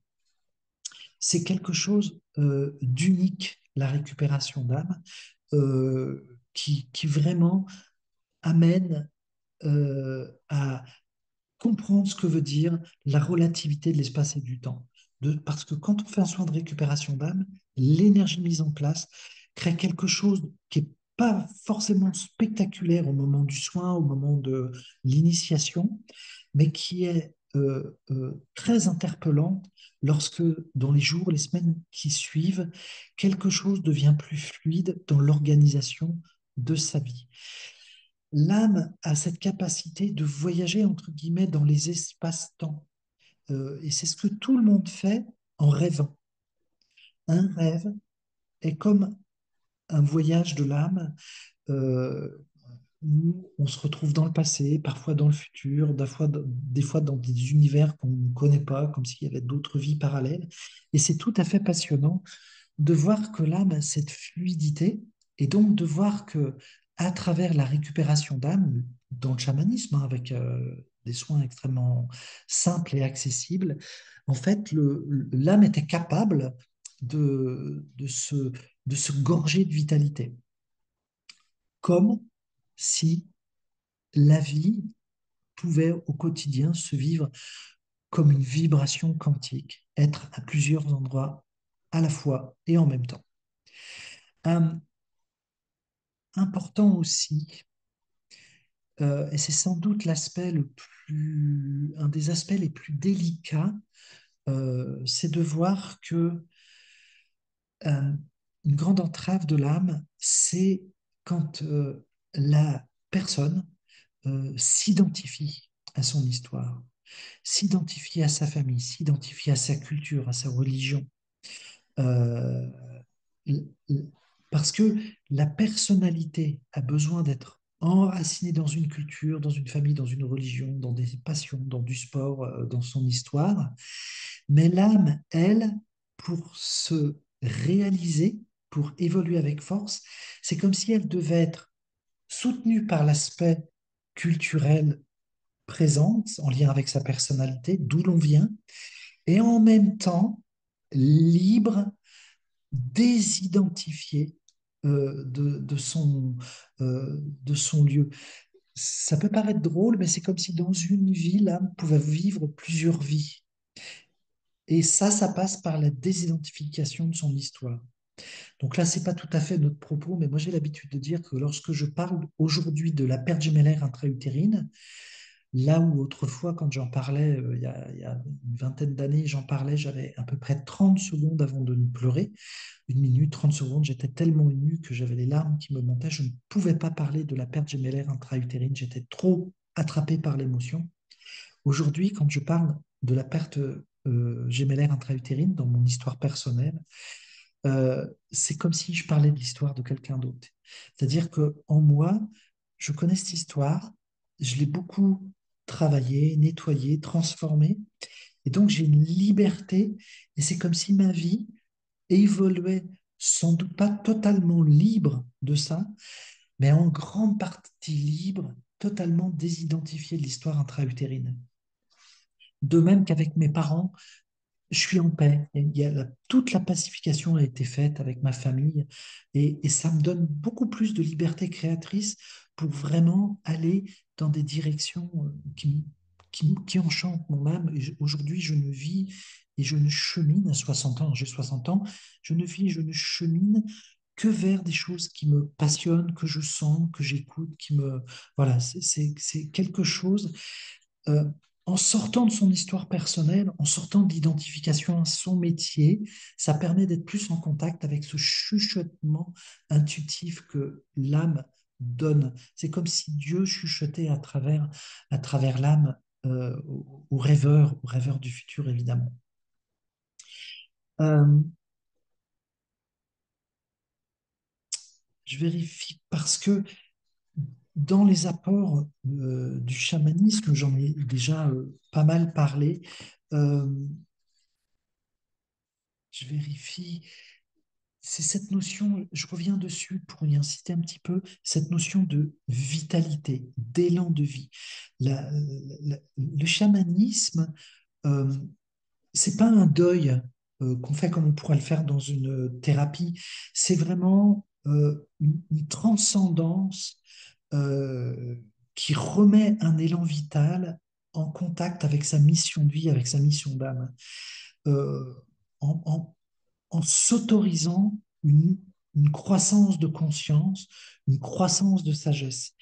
C'est quelque chose d'unique, la récupération d'âme, qui vraiment amène à comprendre ce que veut dire la relativité de l'espace et du temps. Parce que quand on fait un soin de récupération d'âme, l'énergie mise en place crée quelque chose qui n'est pas forcément spectaculaire au moment du soin, au moment de l'initiation, mais qui est très interpellante lorsque, dans les jours, les semaines qui suivent, quelque chose devient plus fluide dans l'organisation de sa vie. L'âme a cette capacité de voyager, entre guillemets, dans les espaces-temps. Et c'est ce que tout le monde fait en rêvant. Un rêve est comme un voyage de l'âme euh, où on se retrouve dans le passé, parfois dans le futur, des fois dans des univers qu'on ne connaît pas, comme s'il y avait d'autres vies parallèles. Et c'est tout à fait passionnant de voir que l'âme a cette fluidité et donc de voir que à travers la récupération d'âme, dans le chamanisme, hein, avec des soins extrêmement simples et accessibles, en fait, l'âme était capable de de se gorger de vitalité, comme si la vie pouvait au quotidien se vivre comme une vibration quantique, être à plusieurs endroits à la fois et en même temps. Euh, Important aussi, et c'est sans doute un des aspects les plus délicats, c'est de voir que euh, une grande entrave de l'âme, c'est quand la personne s'identifie à son histoire, s'identifie à sa famille, s'identifie à sa culture, à sa religion. Euh, l- l- Parce que la personnalité a besoin d'être enracinée dans une culture, dans une famille, dans une religion, dans des passions, dans du sport, dans son histoire. Mais l'âme, elle, pour se réaliser, pour évoluer avec force, c'est comme si elle devait être soutenue par l'aspect culturel présent, en lien avec sa personnalité, d'où l'on vient, et en même temps libre, désidentifié de son lieu. Ça peut paraître drôle, mais c'est comme si dans une vie, l'âme pouvait vivre plusieurs vies. Et ça passe par la désidentification de son histoire. Donc là, c'est pas tout à fait notre propos, mais moi j'ai l'habitude de dire que lorsque je parle aujourd'hui de la perte gémellaire intra-utérine, Là où autrefois, quand j'en parlais, il y a une vingtaine d'années, j'en parlais, j'avais à peu près 30 secondes avant de ne pleurer. Une minute, 30 secondes, j'étais tellement ému que j'avais les larmes qui me montaient. Je ne pouvais pas parler de la perte gémellaire intra-utérine. J'étais trop attrapé par l'émotion. Aujourd'hui, quand je parle de la perte gémellaire intra-utérine dans mon histoire personnelle, c'est comme si je parlais de l'histoire de quelqu'un d'autre. C'est-à-dire que en moi, je connais cette histoire, je l'ai beaucoup travaillée, nettoyée, transformée, et donc j'ai une liberté, et c'est comme si ma vie évoluait sans doute pas totalement libre de ça, mais en grande partie libre, totalement désidentifié de l'histoire intra-utérine. De même qu'avec mes parents, je suis en paix. Toute la pacification a été faite avec ma famille et ça me donne beaucoup plus de liberté créatrice pour vraiment aller dans des directions qui enchantent mon âme. Aujourd'hui, je ne vis et je ne chemine à 60 ans, j'ai 60 ans, je ne vis et je ne chemine que vers des choses qui me passionnent, que je sens, que j'écoute, qui me... Voilà, c'est quelque chose euh, en sortant de son histoire personnelle, en sortant de l'identification à son métier, ça permet d'être plus en contact avec ce chuchotement intuitif que l'âme donne. C'est comme si Dieu chuchotait à travers l'âme aux rêveurs du futur, évidemment. Euh, je vérifie parce que dans les apports du chamanisme, j'en ai déjà pas mal parlé. Euh, je vérifie. C'est cette notion, je reviens dessus pour y insister un petit peu, cette notion de vitalité, d'élan de vie. Le chamanisme, euh, c'est pas un deuil qu'on fait comme on pourrait le faire dans une thérapie, c'est vraiment une transcendance euh, qui remet un élan vital en contact avec sa mission de vie, avec sa mission d'âme. Euh, en, en- en s'autorisant une croissance de conscience, une croissance de sagesse.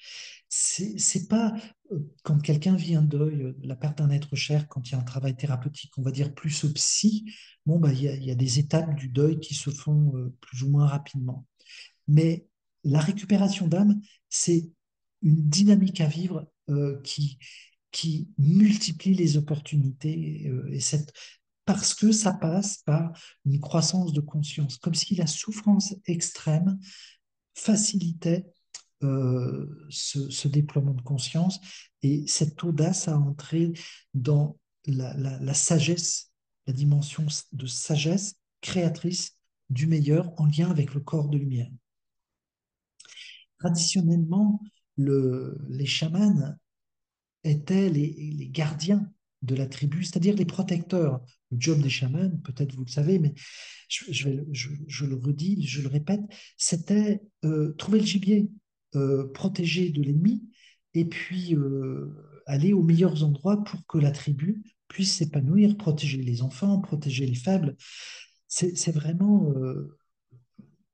C'est pas quand quelqu'un vit un deuil, la perte d'un être cher, quand il y a un travail thérapeutique, on va dire plus psy, bon, bah, il y a des étapes du deuil qui se font plus ou moins rapidement. Mais la récupération d'âme, c'est une dynamique à vivre qui multiplie les opportunités parce que ça passe par une croissance de conscience, comme si la souffrance extrême facilitait ce déploiement de conscience et cette audace à entrer dans la sagesse, la dimension de sagesse créatrice du meilleur en lien avec le corps de lumière. Traditionnellement, les chamans étaient les gardiens de la tribu, c'est-à-dire les protecteurs. Le job des chamans, peut-être vous le savez, mais je le redis, je le répète, c'était trouver le gibier, protéger de l'ennemi, et puis aller aux meilleurs endroits pour que la tribu puisse s'épanouir, protéger les enfants, protéger les faibles. C'est vraiment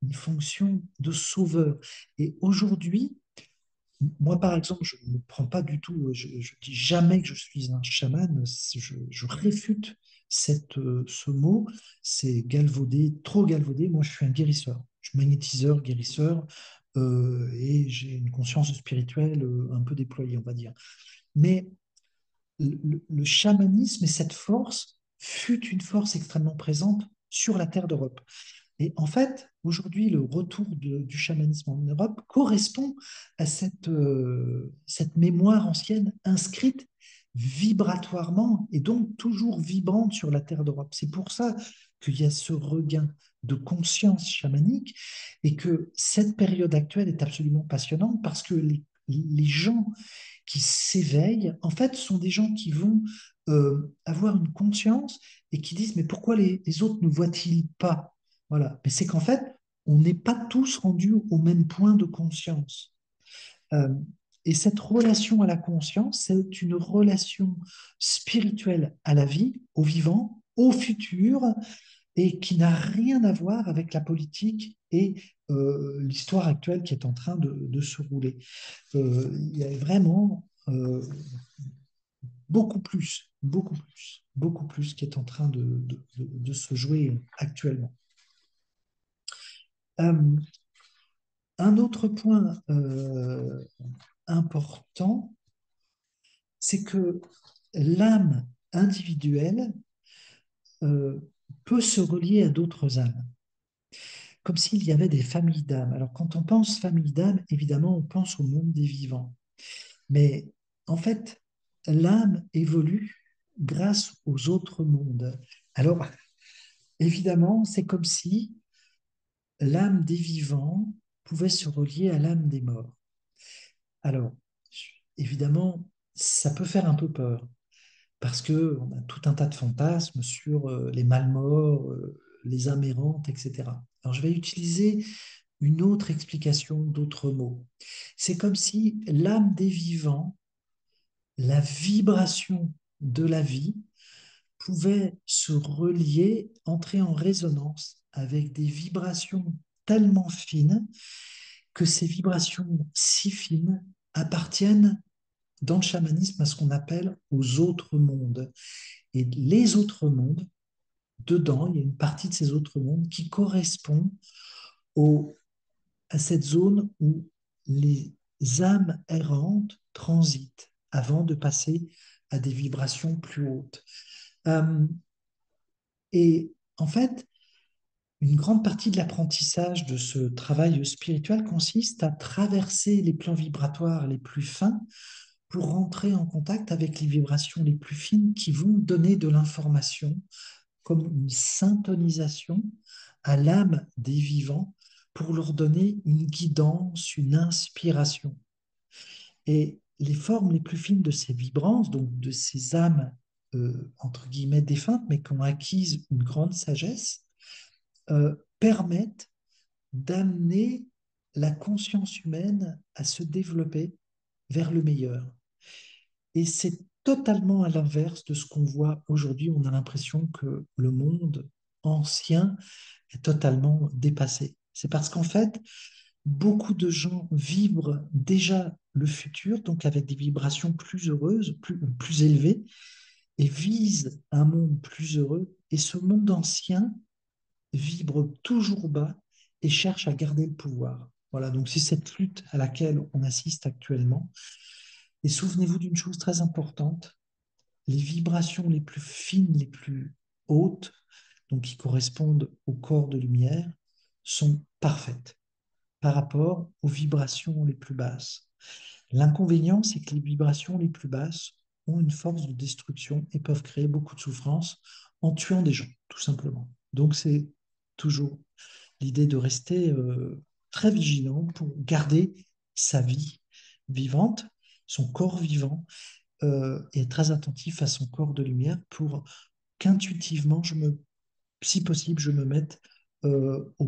une fonction de sauveur. Et aujourd'hui, moi, par exemple, je ne prends pas du tout, je dis jamais que je suis un chaman, je réfute ce mot, c'est galvaudé, trop galvaudé. Moi, je suis un guérisseur, je suis magnétiseur, guérisseur, et j'ai une conscience spirituelle un peu déployée, on va dire. Mais le chamanisme et cette force fut une force extrêmement présente sur la terre d'Europe. Et en fait, aujourd'hui, le retour du chamanisme en Europe correspond à cette mémoire ancienne inscrite vibratoirement et donc toujours vibrante sur la terre d'Europe. C'est pour ça qu'il y a ce regain de conscience chamanique et que cette période actuelle est absolument passionnante parce que les gens qui s'éveillent, en fait, sont des gens qui vont avoir une conscience et qui disent, mais pourquoi les autres ne voient-ils pas? Voilà. Mais c'est qu'en fait, on n'est pas tous rendus au même point de conscience. Euh, et cette relation à la conscience, c'est une relation spirituelle à la vie, au vivant, au futur, et qui n'a rien à voir avec la politique et l'histoire actuelle qui est en train de se rouler. Il y a vraiment beaucoup plus qui est en train de se jouer actuellement. Euh, un autre point important, c'est que l'âme individuelle euh, peut se relier à d'autres âmes, comme s'il y avait des familles d'âmes. Alors quand on pense famille d'âmes, évidemment, on pense au monde des vivants. Mais en fait, l'âme évolue grâce aux autres mondes. Alors, évidemment, c'est comme si l'âme des vivants pouvait se relier à l'âme des morts. Alors, évidemment, ça peut faire un peu peur, parce qu'on a tout un tas de fantasmes sur les malmorts, les âmes errantes, etc. Alors, je vais utiliser une autre explication d'autres mots. C'est comme si l'âme des vivants, la vibration de la vie, pouvait se relier, entrer en résonance avec des vibrations tellement fines que ces vibrations si fines appartiennent dans le chamanisme à ce qu'on appelle aux autres mondes. Et les autres mondes, dedans, il y a une partie de ces autres mondes qui correspond au, à cette zone où les âmes errantes transitent avant de passer à des vibrations plus hautes. Euh, et en fait, une grande partie de l'apprentissage de ce travail spirituel consiste à traverser les plans vibratoires les plus fins pour rentrer en contact avec les vibrations les plus fines qui vont donner de l'information comme une syntonisation à l'âme des vivants pour leur donner une guidance, une inspiration. Et les formes les plus fines de ces vibrances, donc de ces âmes entre guillemets défuntes, mais qui ont acquise une grande sagesse, permettent d'amener la conscience humaine à se développer vers le meilleur. Et c'est totalement à l'inverse de ce qu'on voit aujourd'hui. On a l'impression que le monde ancien est totalement dépassé. C'est parce qu'en fait, beaucoup de gens vibrent déjà le futur, donc avec des vibrations plus heureuses, plus élevées, et visent un monde plus heureux. Et ce monde ancien vibre toujours bas et cherche à garder le pouvoir. Voilà, donc c'est cette lutte à laquelle on assiste actuellement. Et souvenez-vous d'une chose très importante, les vibrations les plus fines, les plus hautes, donc qui correspondent au corps de lumière, sont parfaites par rapport aux vibrations les plus basses. L'inconvénient, c'est que les vibrations les plus basses ont une force de destruction et peuvent créer beaucoup de souffrance en tuant des gens, tout simplement. Donc c'est toujours l'idée de rester très vigilant pour garder sa vie vivante, son corps vivant, et être très attentif à son corps de lumière pour qu'intuitivement, si possible, je me mette aux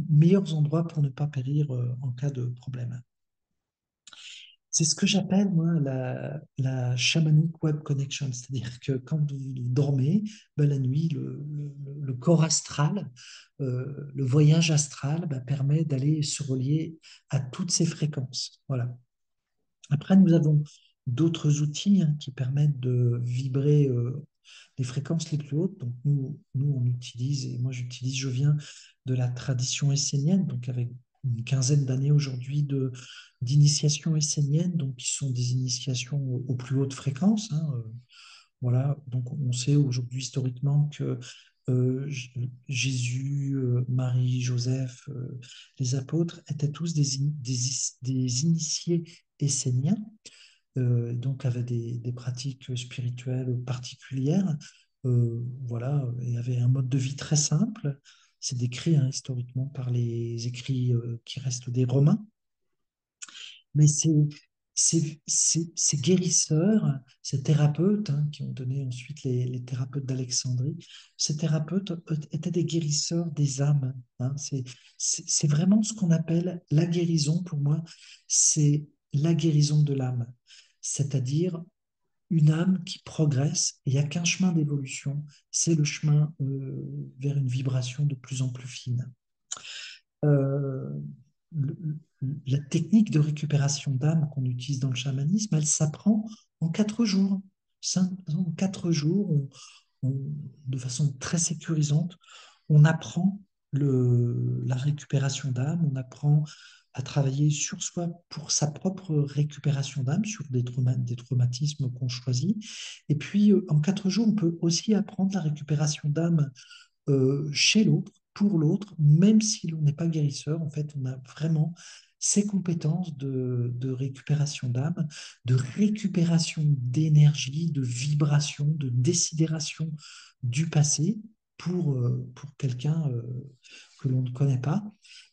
meilleurs endroits pour ne pas périr en cas de problème. C'est ce que j'appelle, moi, la shamanic web connection. C'est-à-dire que quand vous dormez, ben, la nuit, le corps astral, le voyage astral permet d'aller se relier à toutes ces fréquences. Voilà. Après, nous avons d'autres outils qui permettent de vibrer les fréquences les plus hautes. Donc, on utilise, et moi j'utilise, je viens de la tradition essénienne, donc avec une quinzaine d'années aujourd'hui d'initiation essénienne, donc qui sont des initiations aux plus hautes fréquences. Voilà, donc on sait aujourd'hui historiquement que Jésus, Marie, Joseph, les apôtres étaient tous des initiés esséniens, donc avaient des pratiques spirituelles particulières, voilà, et avaient un mode de vie très simple. C'est décrit historiquement par les écrits qui restent des Romains. Mais ces guérisseurs, ces thérapeutes, qui ont donné ensuite les thérapeutes d'Alexandrie, ces thérapeutes étaient des guérisseurs des âmes. C'est vraiment ce qu'on appelle la guérison pour moi, c'est la guérison de l'âme, c'est-à-dire une âme qui progresse. Il n'y a qu'un chemin d'évolution, c'est le chemin vers une vibration de plus en plus fine. Euh, le- la technique de récupération d'âme qu'on utilise dans le chamanisme, elle s'apprend en 4 jours. En 4 jours, de façon très sécurisante, on apprend la récupération d'âme, on apprend à travailler sur soi pour sa propre récupération d'âme, sur des traumatismes qu'on choisit. Et puis, en 4 jours, on peut aussi apprendre la récupération d'âme chez l'autre, pour l'autre, même si l'on n'est pas guérisseur. En fait, on a vraiment ces compétences de récupération d'âme, de récupération d'énergie, de vibration, de désidération du passé pour quelqu'un que l'on ne connaît pas,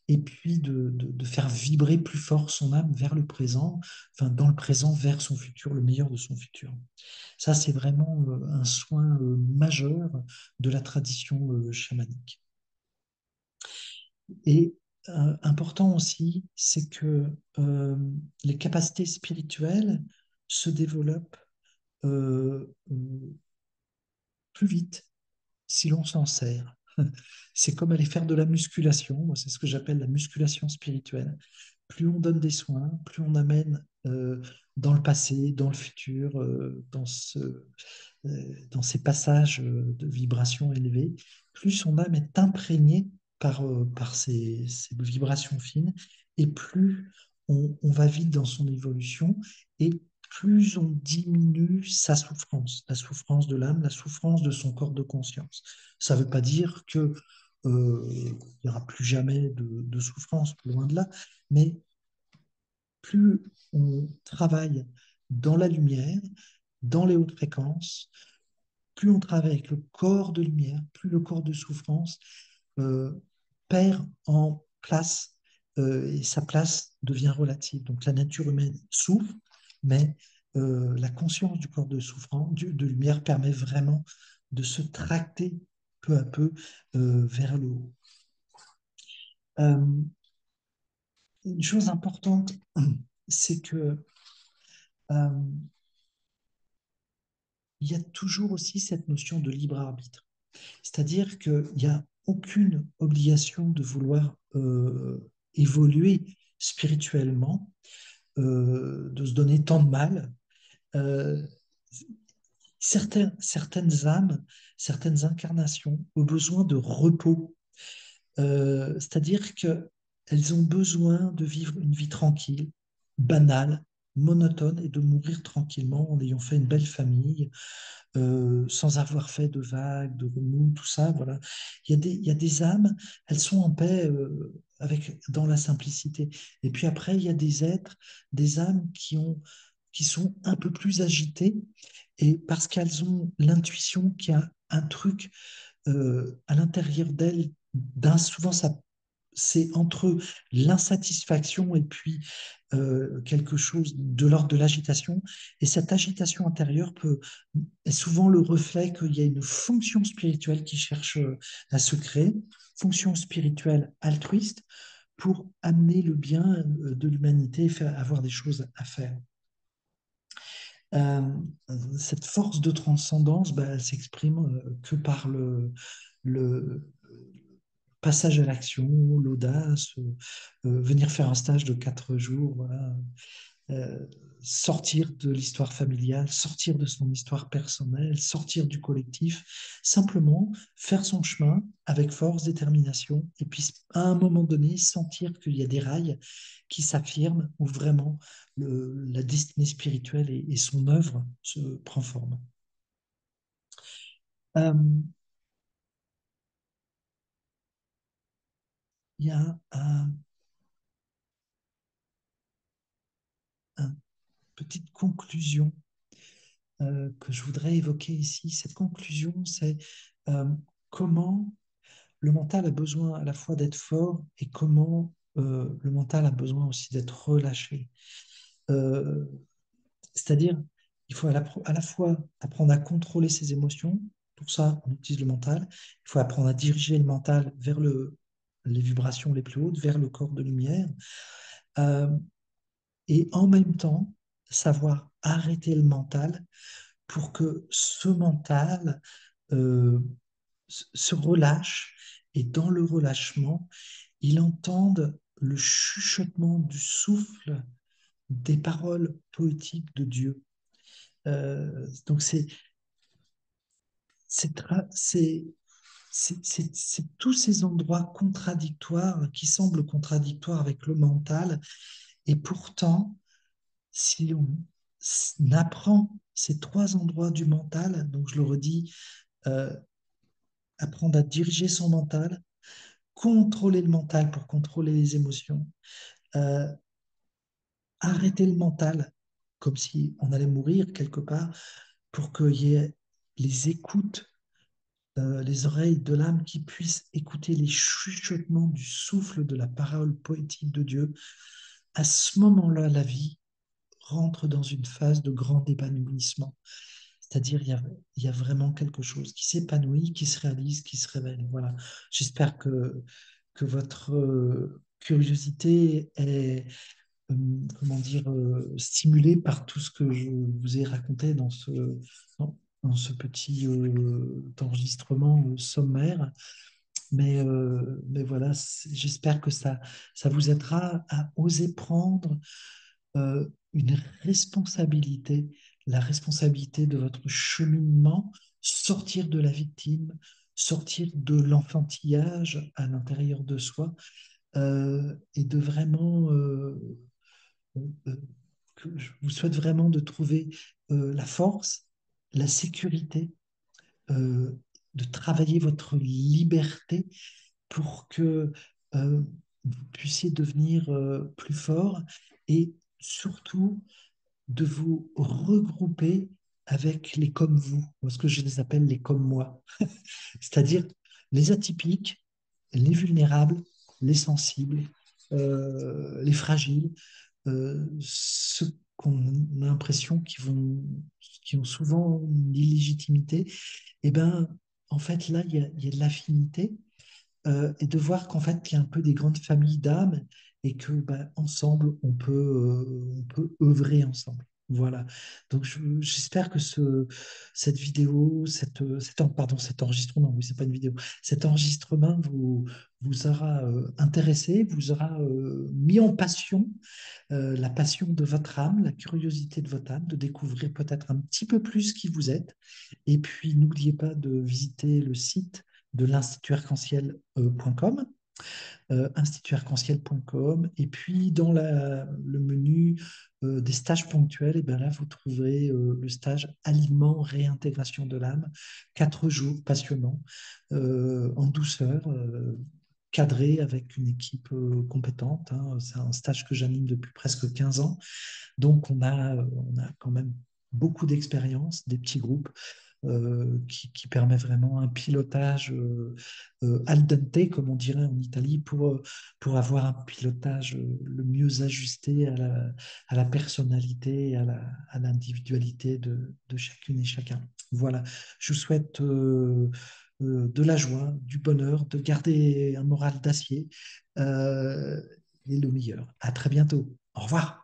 et puis de faire vibrer plus fort son âme vers le présent, enfin dans le présent vers son futur, le meilleur de son futur. Ça, c'est vraiment un soin majeur de la tradition chamanique. Et important aussi, c'est que euh, les capacités spirituelles se développent plus vite si l'on s'en sert. C'est comme aller faire de la musculation, moi, c'est ce que j'appelle la musculation spirituelle. Plus on donne des soins, plus on amène dans le passé, dans le futur, dans ces passages de vibrations élevées, plus son âme est imprégnée par ces vibrations fines, et plus on va vite dans son évolution, et plus on diminue sa souffrance, la souffrance de l'âme, la souffrance de son corps de conscience. Ça ne veut pas dire que il n'y aura plus jamais de souffrance, loin de là, mais plus on travaille dans la lumière, dans les hautes fréquences, plus on travaille avec le corps de lumière, plus le corps de souffrance euh, perd en place, et sa place devient relative. Donc la nature humaine souffre, mais la conscience du corps de souffrance, de lumière, permet vraiment de se tracter peu à peu vers le haut. Euh, une chose importante, c'est que euh, il y a toujours aussi cette notion de libre arbitre. C'est-à-dire qu'il n'y a aucune obligation de vouloir évoluer spirituellement, de se donner tant de mal. Euh, certaines âmes, certaines incarnations ont besoin de repos. C'est-à-dire qu'elles ont besoin de vivre une vie tranquille, banale, monotone, et de mourir tranquillement en ayant fait une belle famille, sans avoir fait de vagues, de remous, tout ça. Voilà. Il y a des âmes, elles sont en paix dans la simplicité. Et puis après, il y a des êtres, des âmes qui sont un peu plus agitées, et parce qu'elles ont l'intuition qu'il y a un truc à l'intérieur d'elles, souvent ça c'est entre l'insatisfaction et puis quelque chose de l'ordre de l'agitation. Et cette agitation intérieure est souvent le reflet qu'il y a une fonction spirituelle qui cherche à se créer, fonction spirituelle altruiste, pour amener le bien de l'humanité et avoir des choses à faire. Euh, cette force de transcendance, bah, elle s'exprime que par le passage à l'action, l'audace, venir faire un stage de 4 jours, voilà, euh, sortir de l'histoire familiale, sortir de son histoire personnelle, sortir du collectif, simplement faire son chemin avec force, détermination, et puis à un moment donné, sentir qu'il y a des rails qui s'affirment, où vraiment la destinée spirituelle et son œuvre se prend forme. Euh, Il y a une petite conclusion que je voudrais évoquer ici. Cette conclusion, c'est euh, comment le mental a besoin à la fois d'être fort, et comment le mental a besoin aussi d'être relâché. Euh, C'est-à-dire, il faut à la fois apprendre à contrôler ses émotions. Pour ça, on utilise le mental. Il faut apprendre à diriger le mental vers les vibrations les plus hautes, vers le corps de lumière. Euh, et en même temps, savoir arrêter le mental pour que ce mental euh, se relâche, et dans le relâchement, il entende le chuchotement du souffle des paroles poétiques de Dieu. Donc c'est tra- c'est tous ces endroits contradictoires qui semblent contradictoires avec le mental. Et pourtant, si on apprend ces trois endroits du mental, donc je le redis, euh, apprendre à diriger son mental, contrôler le mental pour contrôler les émotions, euh, arrêter le mental comme si on allait mourir quelque part pour qu'il y ait les écoutes, les oreilles de l'âme qui puissent écouter les chuchotements du souffle de la parole poétique de Dieu. À ce moment-là, la vie rentre dans une phase de grand épanouissement. C'est-à-dire, il y a vraiment quelque chose qui s'épanouit, qui se réalise, qui se révèle. Voilà. J'espère que votre curiosité est, comment dire, stimulée par tout ce que je vous ai raconté dans ce petit enregistrement sommaire. Mais voilà, j'espère que ça vous aidera à oser prendre une responsabilité, la responsabilité de votre cheminement, sortir de la victime, sortir de l'enfantillage à l'intérieur de soi, et de vraiment, euh, que je vous souhaite vraiment de trouver la force, la sécurité, euh, de travailler votre liberté pour que vous puissiez devenir plus fort et surtout de vous regrouper avec les comme vous, ou ce que je les appelle les comme moi, c'est-à-dire les atypiques, les vulnérables, les sensibles, les fragiles, ceux qu'on a l'impression qui ont souvent une illégitimité. Et ben, en fait, là, il y a de l'affinité, et de voir qu'en fait, il y a un peu des grandes familles d'âmes et que ben, ensemble, on peut œuvrer ensemble. Voilà. Donc, j'espère que cette vidéo, pardon, cet enregistrement, oui, c'est pas une vidéo, cet enregistrement vous aura intéressé, vous aura mis en passion, la passion de votre âme, la curiosité de votre âme, de découvrir peut-être un petit peu plus qui vous êtes. Et puis, n'oubliez pas de visiter le site de l'institutarc-en-ciel.com, institutarc-en-ciel.com. Et puis, dans le menu des stages ponctuels, et bien là, vous trouverez le stage Aliment, réintégration de l'âme, 4 jours passionnants, en douceur, cadré avec une équipe compétente, hein. C'est un stage que j'anime depuis presque 15 ans. Donc, on a quand même beaucoup d'expérience, des petits groupes qui permet vraiment un pilotage al dente, comme on dirait en Italie, pour avoir un pilotage le mieux ajusté à la personnalité, à l'individualité de chacune et chacun. Voilà, je vous souhaite de la joie, du bonheur, de garder un moral d'acier, et le meilleur. À très bientôt. Au revoir.